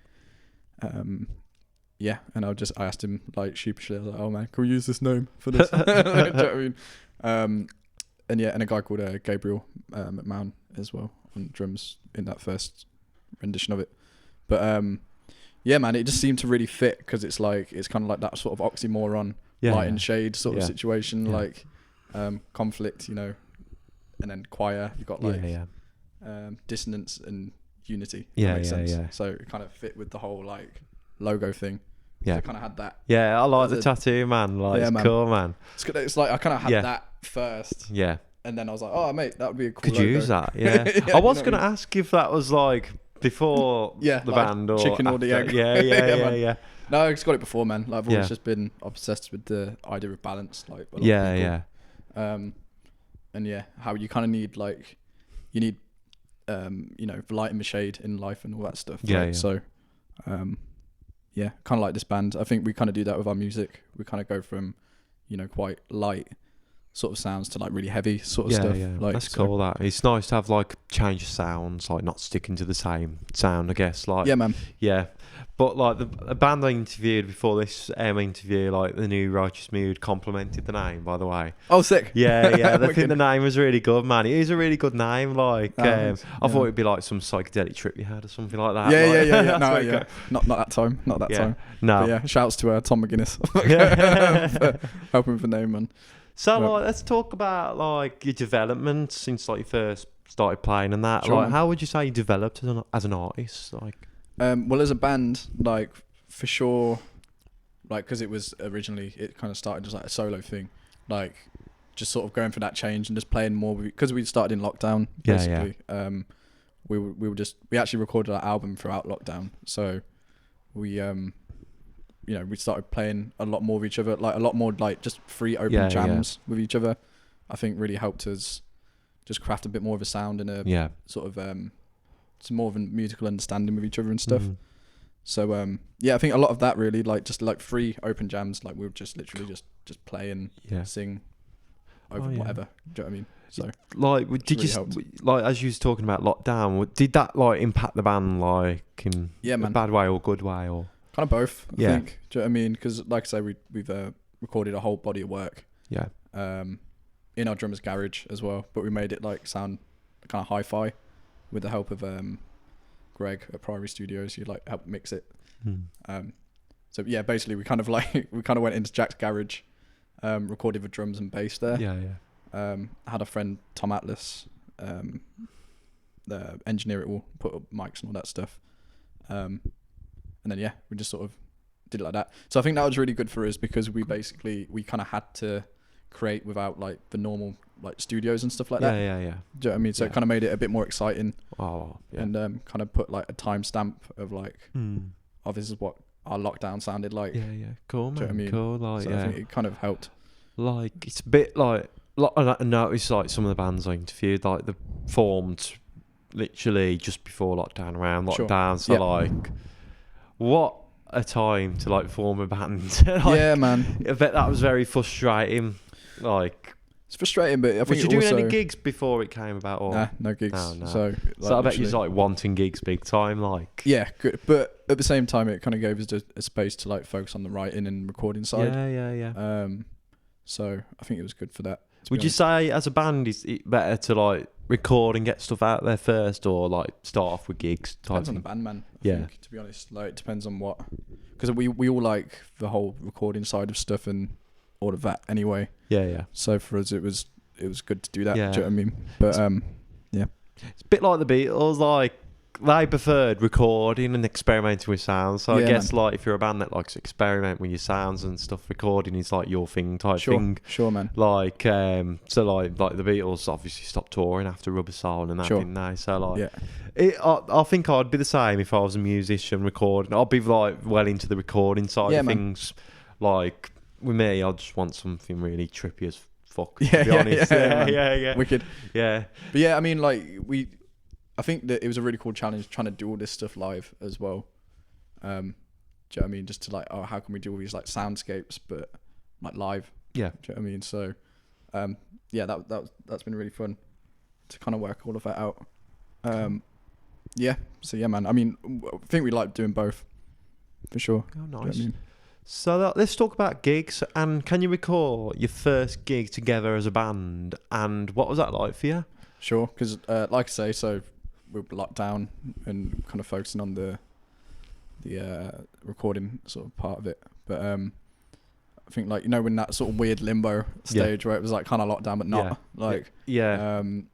[SPEAKER 3] yeah, and I asked him like sheepishly, I was like, oh man, can we use this name for this? Do you know what I mean? And yeah, and a guy called Gabriel McMahon as well on drums in that first rendition of it. But yeah, man, it just seemed to really fit because it's kind of like that sort of oxymoron, light and shade sort of situation, like conflict, and then choir. You've got like dissonance and unity. If
[SPEAKER 4] Yeah,
[SPEAKER 3] that makes sense.
[SPEAKER 4] yeah.
[SPEAKER 3] So it kind of fit with the whole like logo thing.
[SPEAKER 4] Yeah.
[SPEAKER 3] So I kind of had that.
[SPEAKER 4] Yeah, I like the tattoo, man. Like,
[SPEAKER 3] Yeah,
[SPEAKER 4] it's
[SPEAKER 3] man.
[SPEAKER 4] cool, man.
[SPEAKER 3] It's good. It's like I kind of had that first,
[SPEAKER 4] Yeah.
[SPEAKER 3] and then I was like, oh mate, that would be a cool.
[SPEAKER 4] Could
[SPEAKER 3] logo.
[SPEAKER 4] use that, yeah.
[SPEAKER 3] Yeah,
[SPEAKER 4] I was
[SPEAKER 3] you know
[SPEAKER 4] going to ask if that was like before the
[SPEAKER 3] like
[SPEAKER 4] band or
[SPEAKER 3] chicken or
[SPEAKER 4] after.
[SPEAKER 3] the egg.
[SPEAKER 4] Yeah,
[SPEAKER 3] man.
[SPEAKER 4] yeah.
[SPEAKER 3] No, I just got it before, man. Like, I've always
[SPEAKER 4] Yeah.
[SPEAKER 3] just been obsessed with the idea of balance. Like, a lot of
[SPEAKER 4] Yeah,
[SPEAKER 3] people. And yeah, how you kind of need like, you need, you know, the light and the shade in life and all that stuff.
[SPEAKER 4] Yeah,
[SPEAKER 3] right?
[SPEAKER 4] yeah.
[SPEAKER 3] So, yeah, kind of like this band. I think we kind of do that with our music. We kind of go from, you know, quite light sort of sounds to like really heavy sort of stuff.
[SPEAKER 4] Yeah,
[SPEAKER 3] Like,
[SPEAKER 4] that's cool. That it's nice to have like change of sounds, like not sticking to the same sound. I guess, like
[SPEAKER 3] Yeah, man.
[SPEAKER 4] yeah. But like a band I interviewed before this interview, like the New Righteous Mood, complimented the name, by the way.
[SPEAKER 3] Oh, sick.
[SPEAKER 4] Yeah, yeah. They think
[SPEAKER 3] Wicked.
[SPEAKER 4] the name was really good, man. It is a really good name. Like,
[SPEAKER 3] Thanks.
[SPEAKER 4] I thought it'd be like some psychedelic trip you had or something like that.
[SPEAKER 3] Yeah,
[SPEAKER 4] like,
[SPEAKER 3] yeah.
[SPEAKER 4] that's
[SPEAKER 3] No,
[SPEAKER 4] very
[SPEAKER 3] yeah.
[SPEAKER 4] cool.
[SPEAKER 3] Not that time. Not that
[SPEAKER 4] Yeah.
[SPEAKER 3] time.
[SPEAKER 4] No.
[SPEAKER 3] But yeah, shouts to Tom McGuinness for helping with the name, man.
[SPEAKER 4] So
[SPEAKER 3] Well-
[SPEAKER 4] like, let's talk about like your development since like you first started playing and that.
[SPEAKER 3] Sure,
[SPEAKER 4] Like,
[SPEAKER 3] man.
[SPEAKER 4] how would you say you developed as an artist? Like,
[SPEAKER 3] Well, as a band, like for sure, like because it was originally, it kind of started as like a solo thing, like just sort of going for that change and just playing more because we started in lockdown
[SPEAKER 4] Yeah, yeah.
[SPEAKER 3] basically. We actually recorded our album throughout lockdown, so we you know, we started playing a lot more with each other, like a lot more like just free open
[SPEAKER 4] Yeah,
[SPEAKER 3] jams with each other. I think really helped us just craft a bit more of a sound and a
[SPEAKER 4] yeah.
[SPEAKER 3] sort of some more of a musical understanding with each other and stuff.
[SPEAKER 4] Mhm.
[SPEAKER 3] So yeah, I think a lot of that really like just like free open jams, like we would just literally just play and
[SPEAKER 4] Yeah.
[SPEAKER 3] sing over
[SPEAKER 4] Oh, yeah.
[SPEAKER 3] whatever. Do you know what I mean? So
[SPEAKER 4] Like, did
[SPEAKER 3] really
[SPEAKER 4] you
[SPEAKER 3] helped.
[SPEAKER 4] like as you was talking about lockdown? Did that like impact the band like in
[SPEAKER 3] Yeah,
[SPEAKER 4] a
[SPEAKER 3] man.
[SPEAKER 4] bad way or good way or?
[SPEAKER 3] kind of both. I
[SPEAKER 4] Yeah.
[SPEAKER 3] think. Do you know what I mean? Because like I say, we've recorded a whole body of work.
[SPEAKER 4] Yeah.
[SPEAKER 3] In our drummer's garage as well, but we made it like sound kind of hi-fi with the help of Greg at Priory Studios. You like help mix it. So yeah, basically we kind of went into Jack's garage, recorded the drums and bass there.
[SPEAKER 4] Yeah, yeah.
[SPEAKER 3] Had a friend Tom Atlas, the engineer it all, put up mics and all that stuff. And then yeah, we just sort of did it like that. So I think that was really good for us because we kind of had to create without like the normal like studios and stuff like that.
[SPEAKER 4] Yeah.
[SPEAKER 3] Do you know what I mean? So
[SPEAKER 4] Yeah.
[SPEAKER 3] it kind of made it a bit more exciting
[SPEAKER 4] Oh, yeah.
[SPEAKER 3] and kind of put like a timestamp of like, oh, this is what our lockdown sounded like.
[SPEAKER 4] Yeah, yeah. Cool, man.
[SPEAKER 3] Do you know what I mean?
[SPEAKER 4] Cool, like,
[SPEAKER 3] So
[SPEAKER 4] yeah.
[SPEAKER 3] I think it kind of helped.
[SPEAKER 4] Like, it's a bit like I noticed like some of the bands I interviewed, like they formed literally just before lockdown, around
[SPEAKER 3] Sure.
[SPEAKER 4] lockdown. So
[SPEAKER 3] Yeah.
[SPEAKER 4] like, what a time to like form a band. Like,
[SPEAKER 3] Yeah, man.
[SPEAKER 4] I bet that was very frustrating. Like,
[SPEAKER 3] It's frustrating, but I think
[SPEAKER 4] was you
[SPEAKER 3] it
[SPEAKER 4] doing
[SPEAKER 3] also,
[SPEAKER 4] any gigs before it came about? Or
[SPEAKER 3] Nah, no gigs.
[SPEAKER 4] No.
[SPEAKER 3] So
[SPEAKER 4] so I bet you was
[SPEAKER 3] literally-
[SPEAKER 4] like wanting gigs big time. Like,
[SPEAKER 3] yeah, good. But at the same time, it kind of gave us a space to like focus on the writing and recording side.
[SPEAKER 4] yeah.
[SPEAKER 3] So I think it was good for that. to be
[SPEAKER 4] Would you
[SPEAKER 3] honest.
[SPEAKER 4] say as a band is it better to like record and get stuff out there first, or like start off with gigs?
[SPEAKER 3] Depends on the
[SPEAKER 4] thing?
[SPEAKER 3] band, man. I
[SPEAKER 4] Yeah.
[SPEAKER 3] think, to be honest, like it depends on what, because we all like the whole recording side of stuff and all of that anyway.
[SPEAKER 4] Yeah.
[SPEAKER 3] So for us, it was good to do that.
[SPEAKER 4] Yeah.
[SPEAKER 3] Do you know what I mean? But
[SPEAKER 4] It's a bit like the Beatles, like they preferred recording and experimenting with sounds. So I
[SPEAKER 3] Yeah,
[SPEAKER 4] guess
[SPEAKER 3] man.
[SPEAKER 4] like if you're a band that likes to experiment with your sounds and stuff, recording is like your thing type thing.
[SPEAKER 3] Sure, man.
[SPEAKER 4] Like so like the Beatles obviously stopped touring after Rubber Soul and that,
[SPEAKER 3] Sure.
[SPEAKER 4] didn't they? So like
[SPEAKER 3] Yeah.
[SPEAKER 4] I think I'd be the same if I was a musician recording. I'd be like well into the recording side
[SPEAKER 3] Yeah,
[SPEAKER 4] of
[SPEAKER 3] man.
[SPEAKER 4] things. Like with me, I just want something really trippy as fuck.
[SPEAKER 3] Yeah,
[SPEAKER 4] to be
[SPEAKER 3] yeah,
[SPEAKER 4] honest.
[SPEAKER 3] yeah,
[SPEAKER 4] yeah,
[SPEAKER 3] man.
[SPEAKER 4] yeah.
[SPEAKER 3] Wicked.
[SPEAKER 4] Yeah.
[SPEAKER 3] But yeah, I mean, like I think that it was a really cool challenge trying to do all this stuff live as well. Do you know what I mean? Just to like, oh, how can we do all these like soundscapes, but like live?
[SPEAKER 4] Yeah.
[SPEAKER 3] Do you know what I mean? So, yeah, that's been really fun to kind of work all of that out. Yeah. So yeah, man. I mean, I think we like doing both for sure.
[SPEAKER 4] Oh,
[SPEAKER 3] Do you know what
[SPEAKER 4] nice.
[SPEAKER 3] I mean?
[SPEAKER 4] So let's talk about gigs. And can you recall your first gig together as a band? And what was that like for you?
[SPEAKER 3] Sure, because like I say, so we were locked down and kind of focusing on the recording sort of part of it. But I think like, you know, in that sort of weird limbo stage where it was like kind of locked down but not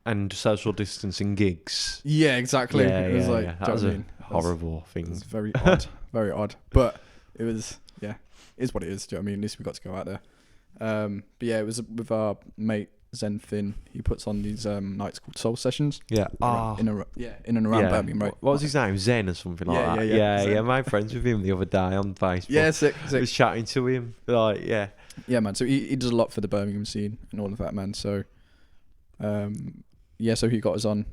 [SPEAKER 4] and social distancing gigs.
[SPEAKER 3] Yeah, exactly. It was like,
[SPEAKER 4] that was a horrible thing.
[SPEAKER 3] It was very odd, very odd. But it was, it is what it is. Do you know what I mean? At least we got to go out there. But yeah, it was with our mate Zen Finn. He puts on these nights called Soul Sessions.
[SPEAKER 4] Yeah.
[SPEAKER 3] In and around Birmingham, right?
[SPEAKER 4] What was his name? Zen or something like that. Yeah. My friends with him the other day on Facebook.
[SPEAKER 3] Yeah, sick.
[SPEAKER 4] I was chatting to him. Like,
[SPEAKER 3] yeah, man. So he does a lot for the Birmingham scene and all of that, man. So, so he got us on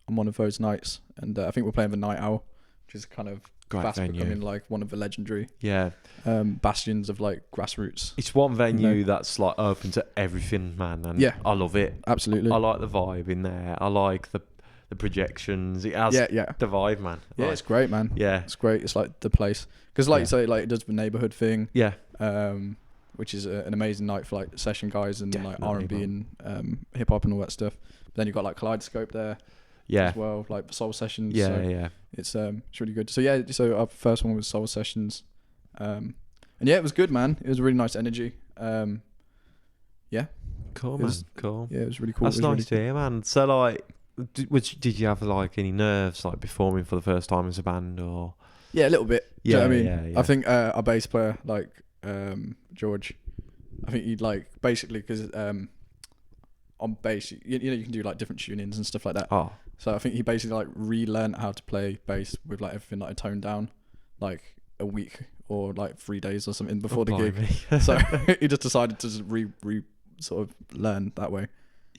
[SPEAKER 3] one of those nights, and I think we're playing the Night Owl, which is kind of fast becoming like one of the legendary bastions of like grassroots.
[SPEAKER 4] It's one venue that's like open to everything, man, and I love it.
[SPEAKER 3] Absolutely.
[SPEAKER 4] I like the vibe in there. I like the projections. It has the vibe, man.
[SPEAKER 3] Yeah, it's great, man.
[SPEAKER 4] Yeah,
[SPEAKER 3] it's great. It's like the place, because like you say, like it does the neighborhood thing.
[SPEAKER 4] Yeah.
[SPEAKER 3] Which is an amazing night for like session guys and like R&B and hip hop and all that stuff. But then you've got like Kaleidoscope there. As well, like Soul Sessions. It's really good. So our first one was Soul Sessions, and it was good, man. It was a really nice energy.
[SPEAKER 4] Cool, man. Cool.
[SPEAKER 3] Yeah, it was really cool.
[SPEAKER 4] That's nice to hear, man. So like, did you have like any nerves like performing for the first time as a band, or?
[SPEAKER 3] Yeah, a little bit. Do you know what I mean?
[SPEAKER 4] Yeah.
[SPEAKER 3] I think our bass player, like George, I think he'd like basically because on bass, you know, you can do like different tunings and stuff like that.
[SPEAKER 4] Oh.
[SPEAKER 3] So I think he basically like relearned how to play bass with like everything like toned down, like a week or like 3 days or something before the gig. So he just decided to just sort of learn that way.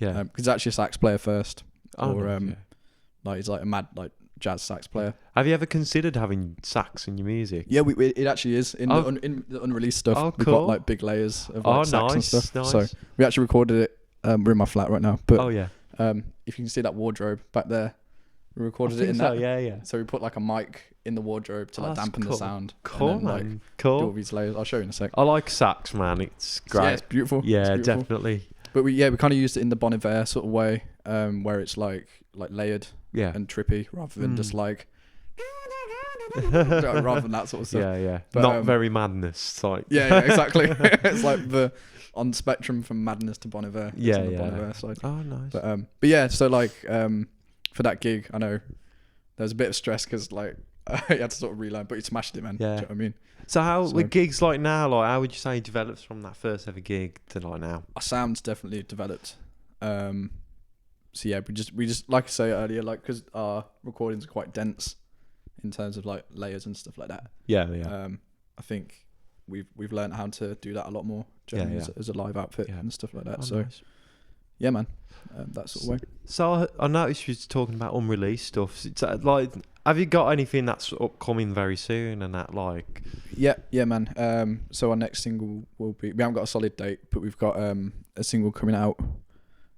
[SPEAKER 4] Yeah.
[SPEAKER 3] Because he's actually a sax player first, like he's like a mad like jazz sax player.
[SPEAKER 4] Have you ever considered having sax in your music?
[SPEAKER 3] Yeah, it actually is in the unreleased stuff.
[SPEAKER 4] Oh, cool.
[SPEAKER 3] We've got like big layers of like sax and stuff.
[SPEAKER 4] Nice.
[SPEAKER 3] So we actually recorded it. We're in my flat right now, but if you can see that wardrobe back there, we recorded it in that.
[SPEAKER 4] Yeah.
[SPEAKER 3] So we put like a mic in the wardrobe to like dampen the sound.
[SPEAKER 4] Cool,
[SPEAKER 3] and then, like,
[SPEAKER 4] man. Cool.
[SPEAKER 3] Do all these layers. I'll show you in a sec.
[SPEAKER 4] I like sax, man. It's great.
[SPEAKER 3] Yeah, it's beautiful.
[SPEAKER 4] Yeah,
[SPEAKER 3] it's beautiful.
[SPEAKER 4] definitely.
[SPEAKER 3] But we kind of used it in the Bon Iver sort of way, where it's like layered and trippy rather than just like rather than that sort of stuff.
[SPEAKER 4] Yeah.
[SPEAKER 3] But,
[SPEAKER 4] not very madness. It's like
[SPEAKER 3] yeah, exactly. It's like the on spectrum from madness to Bon Iver.
[SPEAKER 4] Yeah.
[SPEAKER 3] Bon Iver side.
[SPEAKER 4] Oh, nice.
[SPEAKER 3] But yeah, so like for that gig, I know there was a bit of stress because like you had to sort of relearn, but you smashed it, man.
[SPEAKER 4] Yeah.
[SPEAKER 3] Do you know what I mean?
[SPEAKER 4] So with gigs like now, like how would you say it develops from that first ever gig to like now?
[SPEAKER 3] Our sound's definitely developed. So yeah, we just like I say earlier, like because our recordings are quite dense in terms of like layers and stuff like that.
[SPEAKER 4] Yeah.
[SPEAKER 3] I think we've learned how to do that a lot more as a live outfit and stuff like that.
[SPEAKER 4] Oh,
[SPEAKER 3] so
[SPEAKER 4] nice.
[SPEAKER 3] Yeah, man, that sort of way.
[SPEAKER 4] So I noticed you was talking about unreleased stuff. It's like, have you got anything that's upcoming very soon and that like?
[SPEAKER 3] Yeah, man. So our next single will be. We haven't got a solid date, but we've got a single coming out.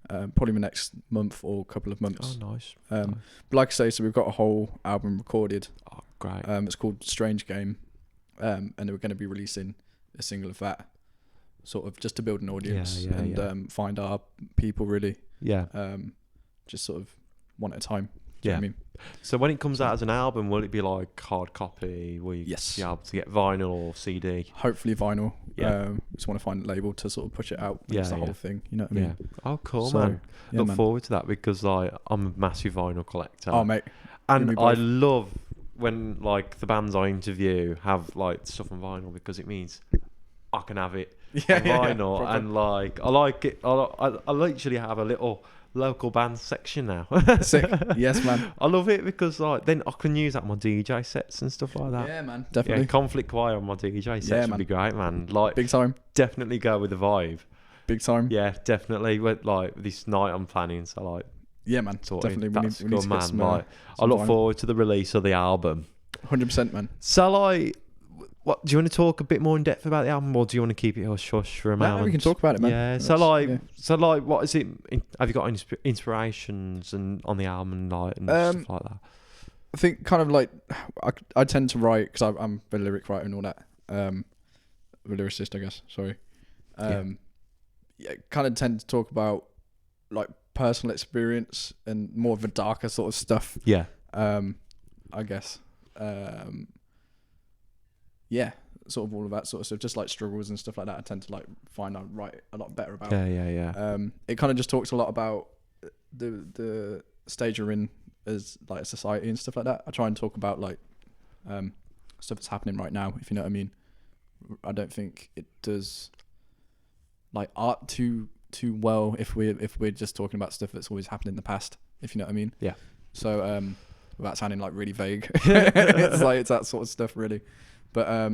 [SPEAKER 3] Probably the next month or couple of months.
[SPEAKER 4] Oh, nice.
[SPEAKER 3] But like I say, so we've got a whole album recorded.
[SPEAKER 4] Oh, great.
[SPEAKER 3] It's called Strange Game, and we're going to be releasing a single of that, sort of just to build an audience and find our people really. Yeah. Just sort of one at a time. Do you know what I mean?
[SPEAKER 4] So when it comes out as an album, will it be like hard copy? Will you be able to get vinyl or CD?
[SPEAKER 3] Hopefully vinyl.
[SPEAKER 4] Yeah.
[SPEAKER 3] Just want to find a label to sort of push it out. It's the whole thing. You know what I mean?
[SPEAKER 4] Oh, cool, man. Look forward to that because like I'm a massive vinyl collector.
[SPEAKER 3] Oh, mate.
[SPEAKER 4] And I love when like the bands I interview have like stuff on vinyl because it means I can have it on vinyl and like I like it. I literally have a little local band section now.
[SPEAKER 3] Sick. Yes, man.
[SPEAKER 4] I love it because like then I can use that on my DJ sets and stuff like that.
[SPEAKER 3] Yeah, man. Definitely.
[SPEAKER 4] Conflict choir on my DJ sets would be great, man. Like
[SPEAKER 3] big time.
[SPEAKER 4] Definitely go with the vibe.
[SPEAKER 3] Big time.
[SPEAKER 4] Yeah, definitely. Like this night I'm planning, so like.
[SPEAKER 3] Yeah, man. Definitely. We need to
[SPEAKER 4] man.
[SPEAKER 3] get some,
[SPEAKER 4] like I look forward to the release of the album.
[SPEAKER 3] 100%, man.
[SPEAKER 4] So like. What do you want to talk a bit more in depth about the album, or do you want to keep it hush hush for a moment?
[SPEAKER 3] We can talk about it, man.
[SPEAKER 4] Yeah. So like, what is it? Have you got any inspirations and on the album and like and stuff like that?
[SPEAKER 3] I think kind of like I tend to write because I'm a lyric writer and all that. A lyricist, I guess. Sorry. Kind of tend to talk about like personal experience and more of the darker sort of stuff. Yeah. I guess. Yeah, sort of all of that sort of stuff, just like struggles and stuff like that. I tend to like find I write a lot better about.
[SPEAKER 4] Yeah.
[SPEAKER 3] It kind of just talks a lot about the stage you're in as like a society and stuff like that. I try and talk about like stuff that's happening right now, if you know what I mean. I don't think it does like art too well if we're just talking about stuff that's always happened in the past, if you know what I mean.
[SPEAKER 4] Yeah.
[SPEAKER 3] So without sounding like really vague, it's that sort of stuff really. But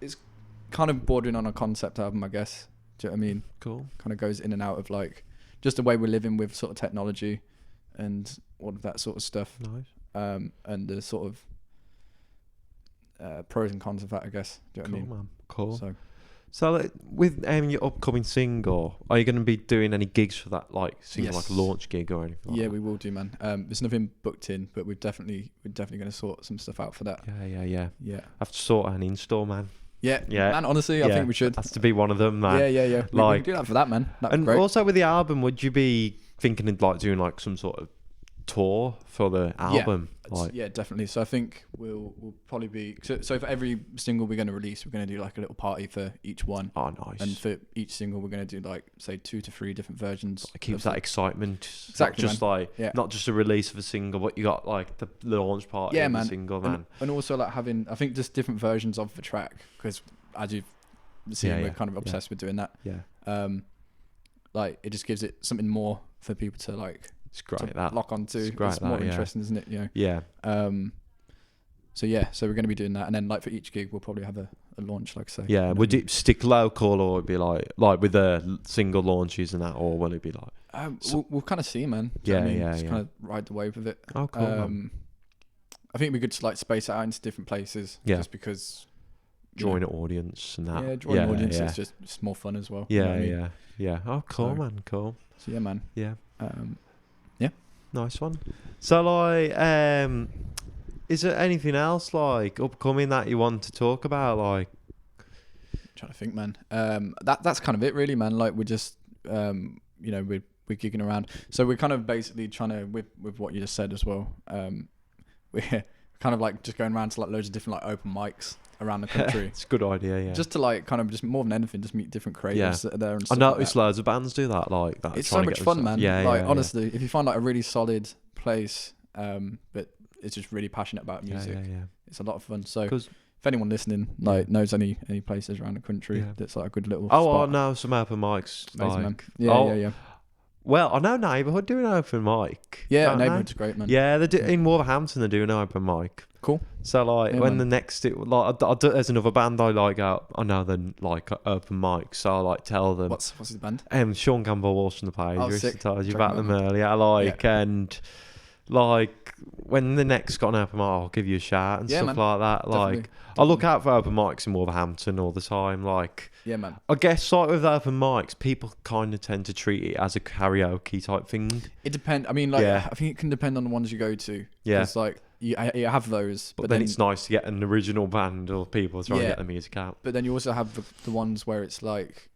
[SPEAKER 3] it's kind of bordering on a concept album, I guess. Do you know what I mean?
[SPEAKER 4] Cool.
[SPEAKER 3] Kind of goes in and out of like just the way we're living with sort of technology and all of that sort of stuff.
[SPEAKER 4] Nice.
[SPEAKER 3] And the sort of pros and cons of that, I guess. Do you know what I mean?
[SPEAKER 4] Man. Cool.
[SPEAKER 3] So
[SPEAKER 4] like, with your upcoming single, are you going to be doing any gigs for that, like single,
[SPEAKER 3] Yes.
[SPEAKER 4] like a launch gig or anything?
[SPEAKER 3] yeah,
[SPEAKER 4] like
[SPEAKER 3] we will do, man. There's nothing booked in, but we're definitely going to sort some stuff out for that.
[SPEAKER 4] Yeah.
[SPEAKER 3] Yeah.
[SPEAKER 4] I've to sort an install, man.
[SPEAKER 3] Yeah,
[SPEAKER 4] Yeah.
[SPEAKER 3] man. Honestly, I think we should.
[SPEAKER 4] Has to be one of them, man.
[SPEAKER 3] Yeah. We
[SPEAKER 4] Like-
[SPEAKER 3] can do that for that, man. That'd
[SPEAKER 4] And
[SPEAKER 3] be great.
[SPEAKER 4] also with the album, would you be thinking of like doing like some sort of tour for the album? Like,
[SPEAKER 3] Yeah, definitely. So I think we'll probably be so for every single we're going to release, we're going to do like a little party for each one,
[SPEAKER 4] oh, nice.
[SPEAKER 3] and for each single we're going to do like say 2 to 3 different versions.
[SPEAKER 4] It keeps
[SPEAKER 3] of
[SPEAKER 4] that excitement.
[SPEAKER 3] Exactly,
[SPEAKER 4] Not just like
[SPEAKER 3] Yeah.
[SPEAKER 4] not just a release of a single, but you got like the launch party
[SPEAKER 3] Yeah,
[SPEAKER 4] of
[SPEAKER 3] man.
[SPEAKER 4] the single,
[SPEAKER 3] and,
[SPEAKER 4] man.
[SPEAKER 3] and also like having I think just different versions of the track, because as you've seen,
[SPEAKER 4] Yeah,
[SPEAKER 3] we're
[SPEAKER 4] yeah,
[SPEAKER 3] kind of obsessed with doing that.
[SPEAKER 4] Yeah,
[SPEAKER 3] Like it just gives it something more for people to like
[SPEAKER 4] it's great
[SPEAKER 3] to
[SPEAKER 4] that.
[SPEAKER 3] lock onto.
[SPEAKER 4] It's great
[SPEAKER 3] It's more
[SPEAKER 4] that, yeah.
[SPEAKER 3] interesting, isn't it? You know.
[SPEAKER 4] Yeah,
[SPEAKER 3] So we're going to be doing that, and then like for each gig we'll probably have a launch, like I say.
[SPEAKER 4] yeah.
[SPEAKER 3] You know
[SPEAKER 4] Would
[SPEAKER 3] what I mean?
[SPEAKER 4] it stick local, or would it be like with the single launches and that, or will it be like?
[SPEAKER 3] We'll kind of see, man. Do you know what I mean? Just kind of ride the wave with it.
[SPEAKER 4] Oh, cool. man.
[SPEAKER 3] I think we could just like space it out into different places.
[SPEAKER 4] Yeah.
[SPEAKER 3] Just because.
[SPEAKER 4] Join an audience and that.
[SPEAKER 3] Yeah, join an audience.
[SPEAKER 4] Yeah.
[SPEAKER 3] It's just more fun as well. you know
[SPEAKER 4] Yeah,
[SPEAKER 3] what I mean?
[SPEAKER 4] yeah. Oh, cool,
[SPEAKER 3] So-
[SPEAKER 4] man. Cool.
[SPEAKER 3] So yeah, man.
[SPEAKER 4] Yeah.
[SPEAKER 3] Yeah.
[SPEAKER 4] Nice one. So like, is there anything else like upcoming that you want to talk about? Like,
[SPEAKER 3] Trying to think, man. That's kind of it, really, man. Like we're just, we're gigging around. So we're kind of basically trying to with what you just said as well. We're kind of like just going around to like loads of different like open mics around the country.
[SPEAKER 4] it's a good idea. Yeah.
[SPEAKER 3] Just to like kind of just more than anything, just meet different creators that are there and
[SPEAKER 4] I
[SPEAKER 3] stuff like
[SPEAKER 4] noticed
[SPEAKER 3] that.
[SPEAKER 4] loads of bands do that. Like that.
[SPEAKER 3] It's
[SPEAKER 4] trying
[SPEAKER 3] so
[SPEAKER 4] to
[SPEAKER 3] much
[SPEAKER 4] get
[SPEAKER 3] fun,
[SPEAKER 4] themselves-
[SPEAKER 3] man.
[SPEAKER 4] Yeah.
[SPEAKER 3] Like
[SPEAKER 4] yeah,
[SPEAKER 3] honestly, if you find like a really solid place, but it's just really passionate about music,
[SPEAKER 4] Yeah.
[SPEAKER 3] it's a lot of fun. So
[SPEAKER 4] 'Cause-
[SPEAKER 3] if anyone listening like knows any places around the country
[SPEAKER 4] Yeah.
[SPEAKER 3] that's like a good little
[SPEAKER 4] Oh,
[SPEAKER 3] spot,
[SPEAKER 4] I know some open mics.
[SPEAKER 3] amazing, man.
[SPEAKER 4] Like,
[SPEAKER 3] Yeah,
[SPEAKER 4] oh,
[SPEAKER 3] yeah.
[SPEAKER 4] well, I know Neighbourhood doing an open mic.
[SPEAKER 3] Yeah,
[SPEAKER 4] don't they?
[SPEAKER 3] neighbourhood's great, man.
[SPEAKER 4] Yeah, they do in Wolverhampton. They're doing an open mic.
[SPEAKER 3] Cool.
[SPEAKER 4] So like
[SPEAKER 3] Yeah,
[SPEAKER 4] when
[SPEAKER 3] man.
[SPEAKER 4] the next there's another band I like out. I know they're like open mic, so I like tell them.
[SPEAKER 3] What's his band?
[SPEAKER 4] Sean Campbell Walsh from the page.
[SPEAKER 3] Oh,
[SPEAKER 4] I
[SPEAKER 3] sick.
[SPEAKER 4] told you
[SPEAKER 3] Check
[SPEAKER 4] about
[SPEAKER 3] them
[SPEAKER 4] them
[SPEAKER 3] out,
[SPEAKER 4] earlier. And like when the next got an open mic, I'll give you a shout and
[SPEAKER 3] Yeah,
[SPEAKER 4] stuff
[SPEAKER 3] man.
[SPEAKER 4] like that.
[SPEAKER 3] Definitely.
[SPEAKER 4] Like I look out for open mics in Wolverhampton all the time. Like
[SPEAKER 3] Yeah, man.
[SPEAKER 4] I guess like with open mics, people kind of tend to treat it as a karaoke type thing.
[SPEAKER 3] It depends. I mean, like,
[SPEAKER 4] Yeah.
[SPEAKER 3] I think it can depend on the ones you go to.
[SPEAKER 4] Yeah.
[SPEAKER 3] 'Cause, like, you have those,
[SPEAKER 4] But then it's nice to get an original band or people trying to
[SPEAKER 3] Yeah.
[SPEAKER 4] get the music out.
[SPEAKER 3] But then you also have the ones where it's like,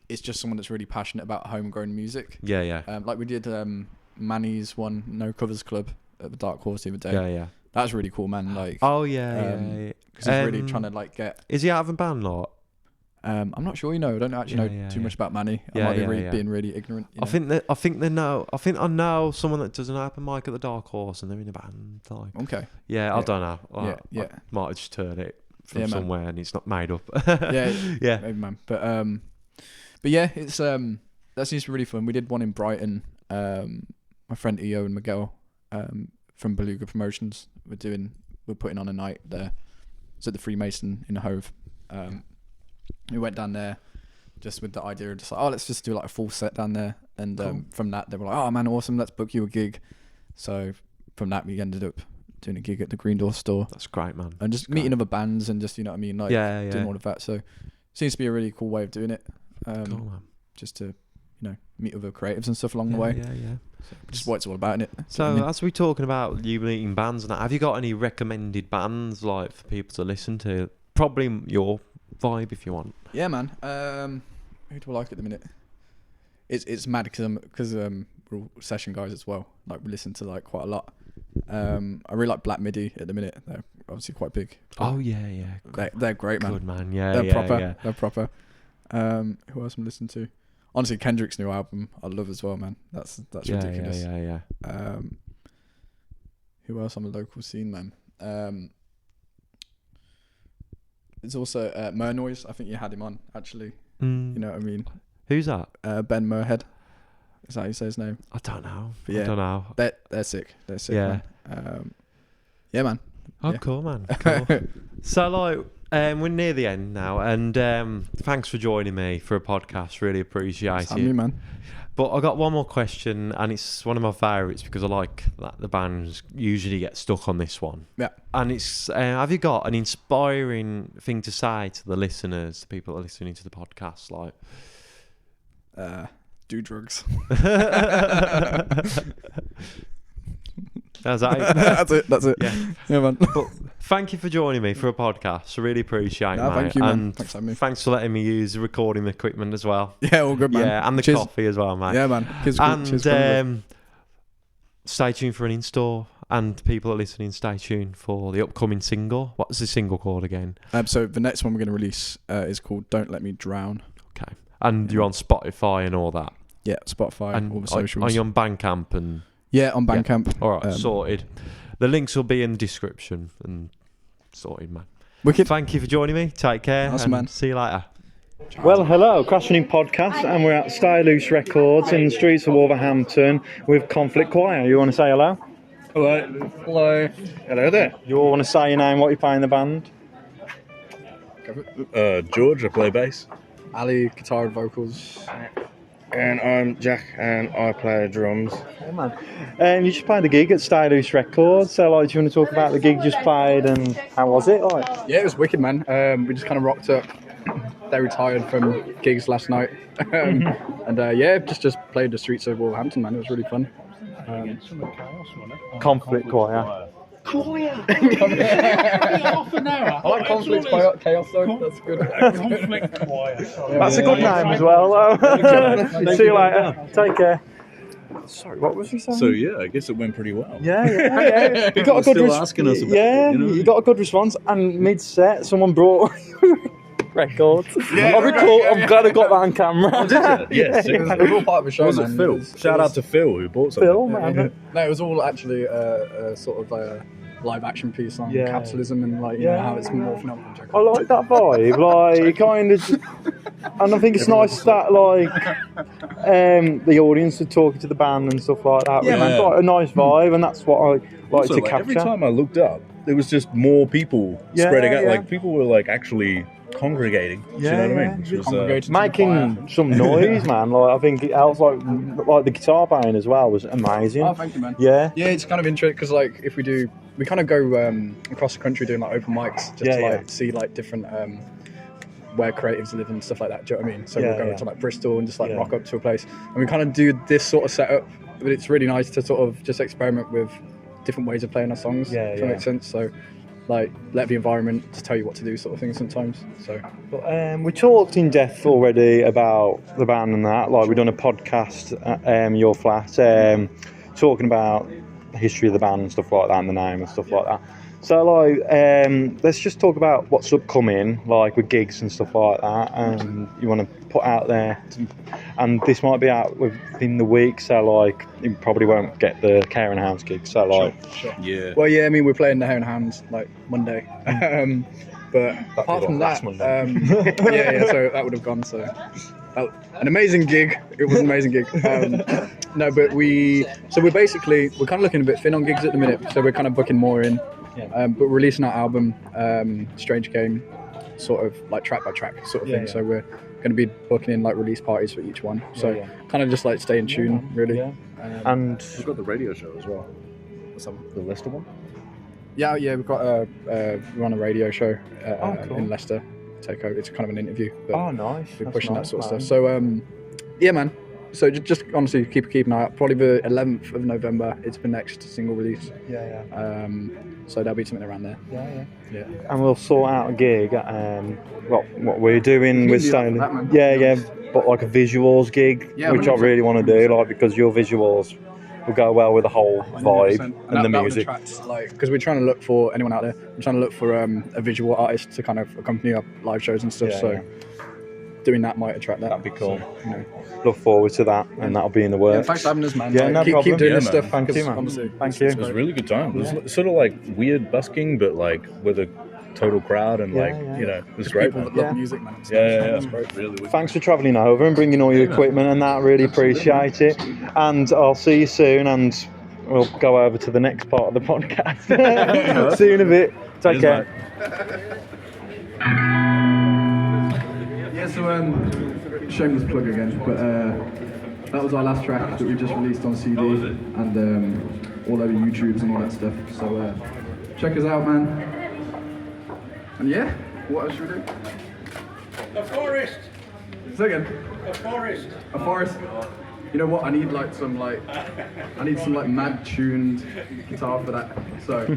[SPEAKER 3] it's just someone that's really passionate about homegrown music.
[SPEAKER 4] Yeah.
[SPEAKER 3] Like we did Manny's one, No Covers Club at the Dark Horse the other day.
[SPEAKER 4] Yeah.
[SPEAKER 3] That was really cool, man. Like,
[SPEAKER 4] Oh yeah.
[SPEAKER 3] because he's really trying to like get.
[SPEAKER 4] Is he out of a band lot?
[SPEAKER 3] I'm not sure. I don't actually know too much about Manny. I
[SPEAKER 4] Yeah,
[SPEAKER 3] might be
[SPEAKER 4] yeah.
[SPEAKER 3] being really ignorant.
[SPEAKER 4] I think they know. I think I know someone that does an open mic at the Dark Horse, and they're in a band. Like,
[SPEAKER 3] Okay.
[SPEAKER 4] yeah, I
[SPEAKER 3] Yeah.
[SPEAKER 4] don't know. Like,
[SPEAKER 3] Yeah.
[SPEAKER 4] I might have just heard it from
[SPEAKER 3] Yeah, man.
[SPEAKER 4] somewhere, and it's not made up.
[SPEAKER 3] Yeah.
[SPEAKER 4] Yeah.
[SPEAKER 3] Maybe, man. But yeah, it's that seems really fun. We did one in Brighton. My friend Eo and Miguel from Beluga Promotions we're putting on a night there. It's at the Freemason in the Hove. We went down there just with the idea of just like, let's just do like a full set down there. And
[SPEAKER 4] Cool.
[SPEAKER 3] from that, they were like, oh man, awesome, let's book you a gig. So from that, we ended up doing a gig at the Green Door store
[SPEAKER 4] That's great, man.
[SPEAKER 3] and just
[SPEAKER 4] That's
[SPEAKER 3] meeting
[SPEAKER 4] great.
[SPEAKER 3] other bands and just, you know what I mean? Like
[SPEAKER 4] Yeah.
[SPEAKER 3] doing all of that. So seems to be a really cool way of doing it.
[SPEAKER 4] Cool, man.
[SPEAKER 3] Just to, meet other creatives and stuff along the way.
[SPEAKER 4] Yeah.
[SPEAKER 3] Just what it's all about, innit?
[SPEAKER 4] So as we're talking about you meeting bands and that, have you got any recommended bands like for people to listen to? Probably your vibe if you want.
[SPEAKER 3] Yeah, man. Who do I like at the minute? It's mad because we're all session guys as well. Like we listen to like quite a lot. I really like Black Midi at the minute. They're obviously quite big.
[SPEAKER 4] Oh yeah.
[SPEAKER 3] They're great, man.
[SPEAKER 4] Good man. Yeah,
[SPEAKER 3] they're
[SPEAKER 4] yeah,
[SPEAKER 3] proper.
[SPEAKER 4] Yeah.
[SPEAKER 3] They're proper. Who else I'm listening to? Honestly, Kendrick's new album I love as well, man. That's ridiculous.
[SPEAKER 4] Yeah.
[SPEAKER 3] Who else on the local scene, man? There's also Mernoise. I think you had him on, actually. You know what I mean?
[SPEAKER 4] Who's that?
[SPEAKER 3] Ben Merhead. Is that how you say his name?
[SPEAKER 4] I don't know.
[SPEAKER 3] But yeah,
[SPEAKER 4] I don't know.
[SPEAKER 3] They're sick. They're sick,
[SPEAKER 4] Yeah.
[SPEAKER 3] man. Yeah, man.
[SPEAKER 4] Oh,
[SPEAKER 3] Yeah.
[SPEAKER 4] cool, man. Cool. So, like, we're near the end now, and thanks for joining me for a podcast. Really appreciate it.
[SPEAKER 3] Me, man.
[SPEAKER 4] But I got one more question, and it's one of my favourites because I like that the bands usually get stuck on this one.
[SPEAKER 3] Yeah.
[SPEAKER 4] And it's, have you got an inspiring thing to say to the listeners, the people that are listening to the podcast? Like,
[SPEAKER 3] do drugs.
[SPEAKER 4] That's it.
[SPEAKER 3] That's it. Yeah, man.
[SPEAKER 4] But thank you for joining me for a podcast. I really appreciate it, mate.
[SPEAKER 3] Thank you, man.
[SPEAKER 4] And
[SPEAKER 3] Thanks for having me.
[SPEAKER 4] thanks for letting me use the recording equipment as well.
[SPEAKER 3] Yeah, all good, man.
[SPEAKER 4] Yeah, and the
[SPEAKER 3] Cheers.
[SPEAKER 4] coffee as well, mate.
[SPEAKER 3] Yeah, man.
[SPEAKER 4] And stay tuned for an in-store. And people are listening, stay tuned for the upcoming single. What's the single called again?
[SPEAKER 3] So the next one we're going to release is called Don't Let Me Drown.
[SPEAKER 4] Okay. And you're on Spotify and all that?
[SPEAKER 3] Yeah, Spotify,
[SPEAKER 4] and
[SPEAKER 3] all the socials.
[SPEAKER 4] Are you on Bandcamp? And
[SPEAKER 3] yeah, on Bandcamp.
[SPEAKER 4] Yeah. All right, sorted. The links will be in the description and sorted, man.
[SPEAKER 3] Wicked.
[SPEAKER 4] Thank you for joining me. Take care.
[SPEAKER 3] Awesome,
[SPEAKER 4] and
[SPEAKER 3] man.
[SPEAKER 4] See you later.
[SPEAKER 1] Well, hello, Crashin podcast, and we're at Stylus Records in the streets of Wolverhampton with Conflict Choir. You want to say hello?
[SPEAKER 8] Hello. Hello. Hello there.
[SPEAKER 1] You all want to say your name, what you play in the band?
[SPEAKER 8] George, I play bass.
[SPEAKER 3] Ali, guitar and vocals.
[SPEAKER 8] And I'm Jack, and I play drums.
[SPEAKER 1] Oh, man. You just played a gig at Stylus Records, so like, do you want to talk about the gig you just played and how was it? Like?
[SPEAKER 3] Yeah, it was wicked, man. We just kind of rocked up. They retired from gigs last night. And yeah, just played the streets of Wolverhampton, man. It was really fun.
[SPEAKER 1] Conflict Choir.
[SPEAKER 6] Half an hour.
[SPEAKER 3] I like Conflict Chaos, though. That's good.
[SPEAKER 6] Conflict Choir.
[SPEAKER 1] That's a good name as well. See you later. Take care. Sorry, what was you saying?
[SPEAKER 8] So yeah, I guess it went pretty well.
[SPEAKER 1] Yeah. You got a good
[SPEAKER 8] asking us about
[SPEAKER 1] yeah,
[SPEAKER 8] it, you know?
[SPEAKER 1] you got a good response. And mid-set, someone brought records. I'm glad I got that on camera.
[SPEAKER 8] Did you? Yes.
[SPEAKER 3] It was all part of the show,
[SPEAKER 8] Was
[SPEAKER 3] man.
[SPEAKER 8] it Phil? Shout out to Phil who bought something.
[SPEAKER 1] Phil, man.
[SPEAKER 3] No, it was all actually a sort of a live action piece on capitalism and like you know, how it's morphing up.
[SPEAKER 1] I like that vibe, like kind of, and I think it's nice that like the audience are talking to the band and stuff like that.
[SPEAKER 8] Yeah,
[SPEAKER 1] It's like a nice vibe, and that's what I like
[SPEAKER 8] Also,
[SPEAKER 1] to
[SPEAKER 8] like,
[SPEAKER 1] capture.
[SPEAKER 8] every time I looked up, there was just more people spreading out.
[SPEAKER 1] Yeah.
[SPEAKER 8] Like people were like actually congregating. Do you know what I mean? Which was,
[SPEAKER 1] making some noise, man. Like I think it helps. Like the guitar playing as well was amazing.
[SPEAKER 3] Oh, thank you, man.
[SPEAKER 1] Yeah.
[SPEAKER 3] Yeah, it's kind of interesting because like if we kind of go across the country doing like open mics just to see like different where creatives live and stuff like that. Do you know what I mean? So we'll go to like Bristol and just like rock up to a place, and we kind of do this sort of setup. But it's really nice to sort of just experiment with different ways of playing our songs. If that makes sense. So like let the environment just tell you what to do, sort of thing sometimes. So
[SPEAKER 1] but, we talked in depth already about the band and that. Like we've done a podcast at your flat, talking about the history of the band and stuff like that, and the name and stuff like that. So like, let's just talk about what's upcoming, like with gigs and stuff like that, and you want to put out there. And this might be out within the week, so like, you probably won't get the Care and Hounds gig. So like,
[SPEAKER 3] sure.
[SPEAKER 8] Yeah.
[SPEAKER 3] Well, yeah, I mean we're playing the Hare and Hounds like Monday, but apart from that, so that would have gone. So an amazing gig. It was an amazing gig. No, but we're kind of looking a bit thin on gigs at the minute, so we're kind of booking more in. But we're releasing our album, Strange Game, sort of like track by track sort of thing. So we're going to be booking in like release parties for each one. So kind of just like stay in tune, really.
[SPEAKER 1] and
[SPEAKER 8] We've got the radio show as well. The Leicester one?
[SPEAKER 3] Yeah, we've got we're on a radio show
[SPEAKER 1] cool.
[SPEAKER 3] in Leicester. Take over. It's kind of an interview. But
[SPEAKER 1] nice.
[SPEAKER 3] we're pushing that sort of stuff. So yeah, man. So just honestly keep an eye out. Probably the 11th of November. It's the next single release. So there'll be something around there. Yeah.
[SPEAKER 1] And we'll sort out a gig. What we're doing with Stylus. But like a visuals gig, which I really want to do, like because your visuals will go well with the whole vibe
[SPEAKER 3] 100%.
[SPEAKER 1] and the
[SPEAKER 3] that
[SPEAKER 1] music.
[SPEAKER 3] would attract, like, because we're trying to look for anyone out there. We're trying to look for a visual artist to kind of accompany our live shows and stuff.
[SPEAKER 1] Yeah,
[SPEAKER 3] so
[SPEAKER 1] yeah.
[SPEAKER 3] doing that might attract that.
[SPEAKER 1] That'd be cool.
[SPEAKER 3] So, you know.
[SPEAKER 1] Look forward to that, and that'll be in the
[SPEAKER 3] Yeah,
[SPEAKER 1] works.
[SPEAKER 3] thanks for having us, man.
[SPEAKER 1] Yeah,
[SPEAKER 3] Like,
[SPEAKER 1] no
[SPEAKER 3] keep
[SPEAKER 1] problem.
[SPEAKER 3] doing
[SPEAKER 8] Yeah,
[SPEAKER 3] this
[SPEAKER 8] man.
[SPEAKER 3] stuff.
[SPEAKER 1] Thank you,
[SPEAKER 3] 'cause
[SPEAKER 1] man.
[SPEAKER 3] honestly,
[SPEAKER 1] Thank you.
[SPEAKER 8] It was a really good time. It was sort of like weird busking, but like with a total crowd and like,
[SPEAKER 1] yeah.
[SPEAKER 8] you know, it was great,
[SPEAKER 3] People
[SPEAKER 8] man.
[SPEAKER 3] that
[SPEAKER 1] Yeah.
[SPEAKER 3] love music, man.
[SPEAKER 8] Yeah.
[SPEAKER 3] It's great.
[SPEAKER 8] Really wicked.
[SPEAKER 1] Thanks for travelling over and bringing all your equipment and that. Really appreciate it. And I'll see you soon, and we'll go over to the next part of the podcast. See you in a bit. Take
[SPEAKER 8] Cheers,
[SPEAKER 1] care.
[SPEAKER 2] Yeah, so shameless plug again, but that was our last track that we just released on CD and all over YouTubes and all that stuff. So check us out, man. And yeah, what else should we do?
[SPEAKER 6] The forest.
[SPEAKER 2] Say again.
[SPEAKER 6] The forest.
[SPEAKER 2] A forest. You know what? I need some mad tuned guitar for that. So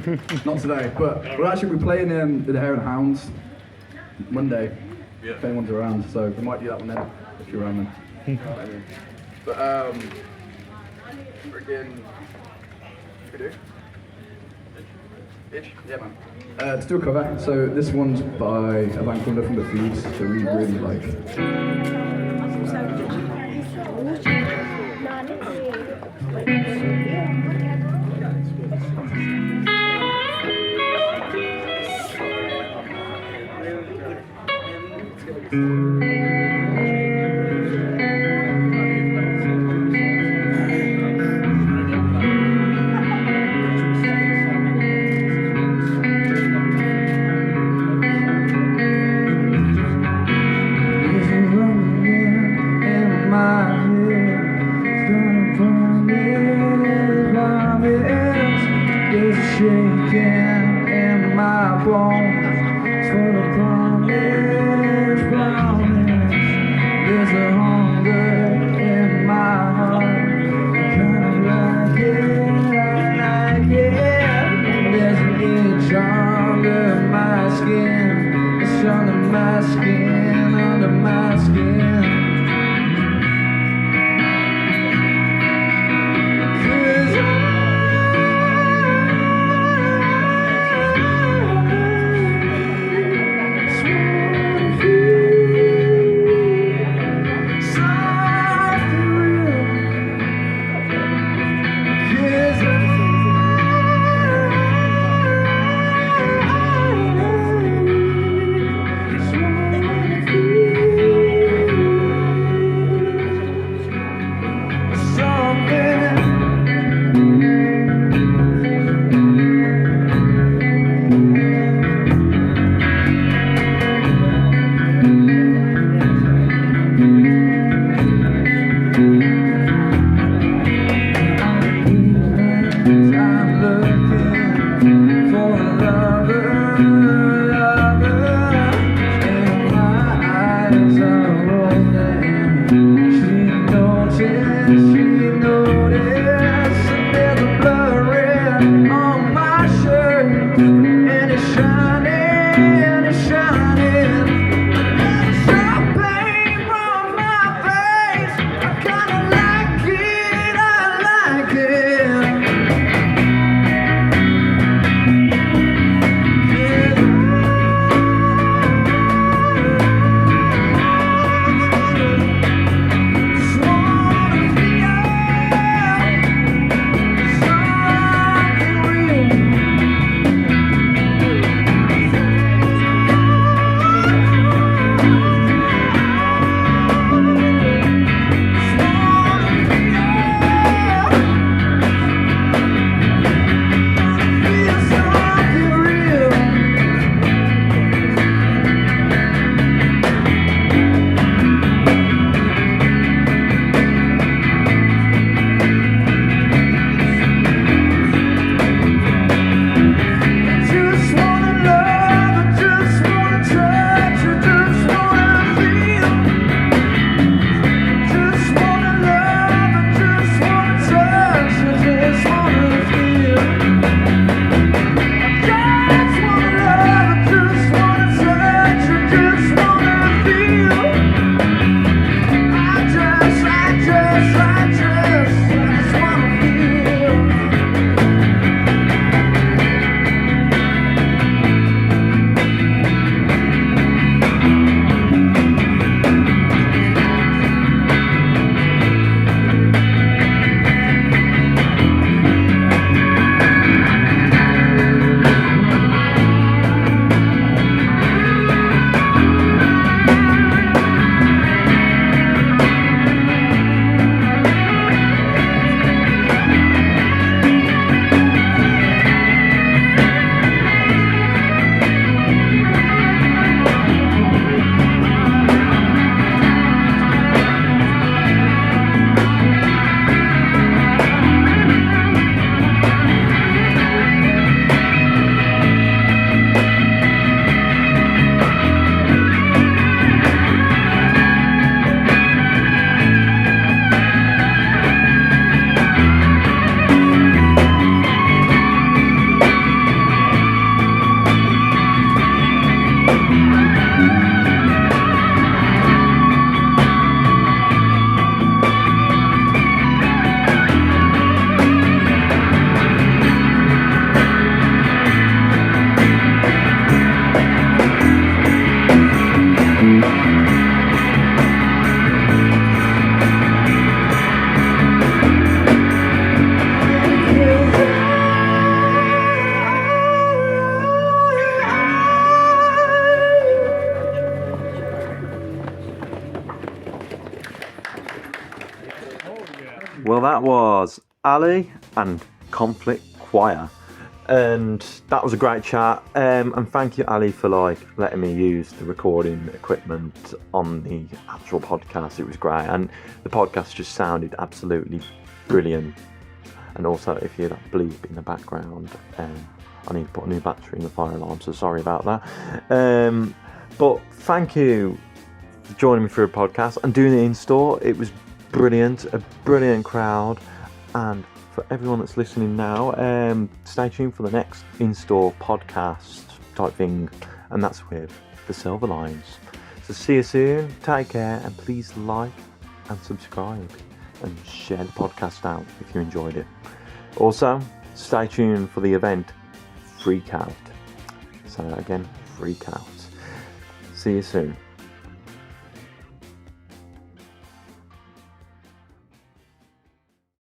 [SPEAKER 2] not today, but we're actually playing the Hare and Hounds Monday. If anyone's around, so we might do that one then if you're around then. But friggin' we do. Itch? Yeah, man. Let's do a cover. So this one's by a band called From the Thieves that we really like.
[SPEAKER 1] that was Ali and Conflict Choir. And that was a great chat. And thank you, Ali, for letting me use the recording equipment on the actual podcast. It was great. And the podcast just sounded absolutely brilliant. And also, if you hear that bleep in the background, I need to put a new battery in the fire alarm, so sorry about that. But thank you for joining me for a podcast and doing it in store. It was brilliant, a brilliant crowd. And for everyone that's listening now, stay tuned for the next in-store podcast type thing, and that's with the Silver Lines. So see you soon, take care, and please like and subscribe and share the podcast out if you enjoyed it. Also, stay tuned for the event Freak Out. So again, Freak Out. See you soon.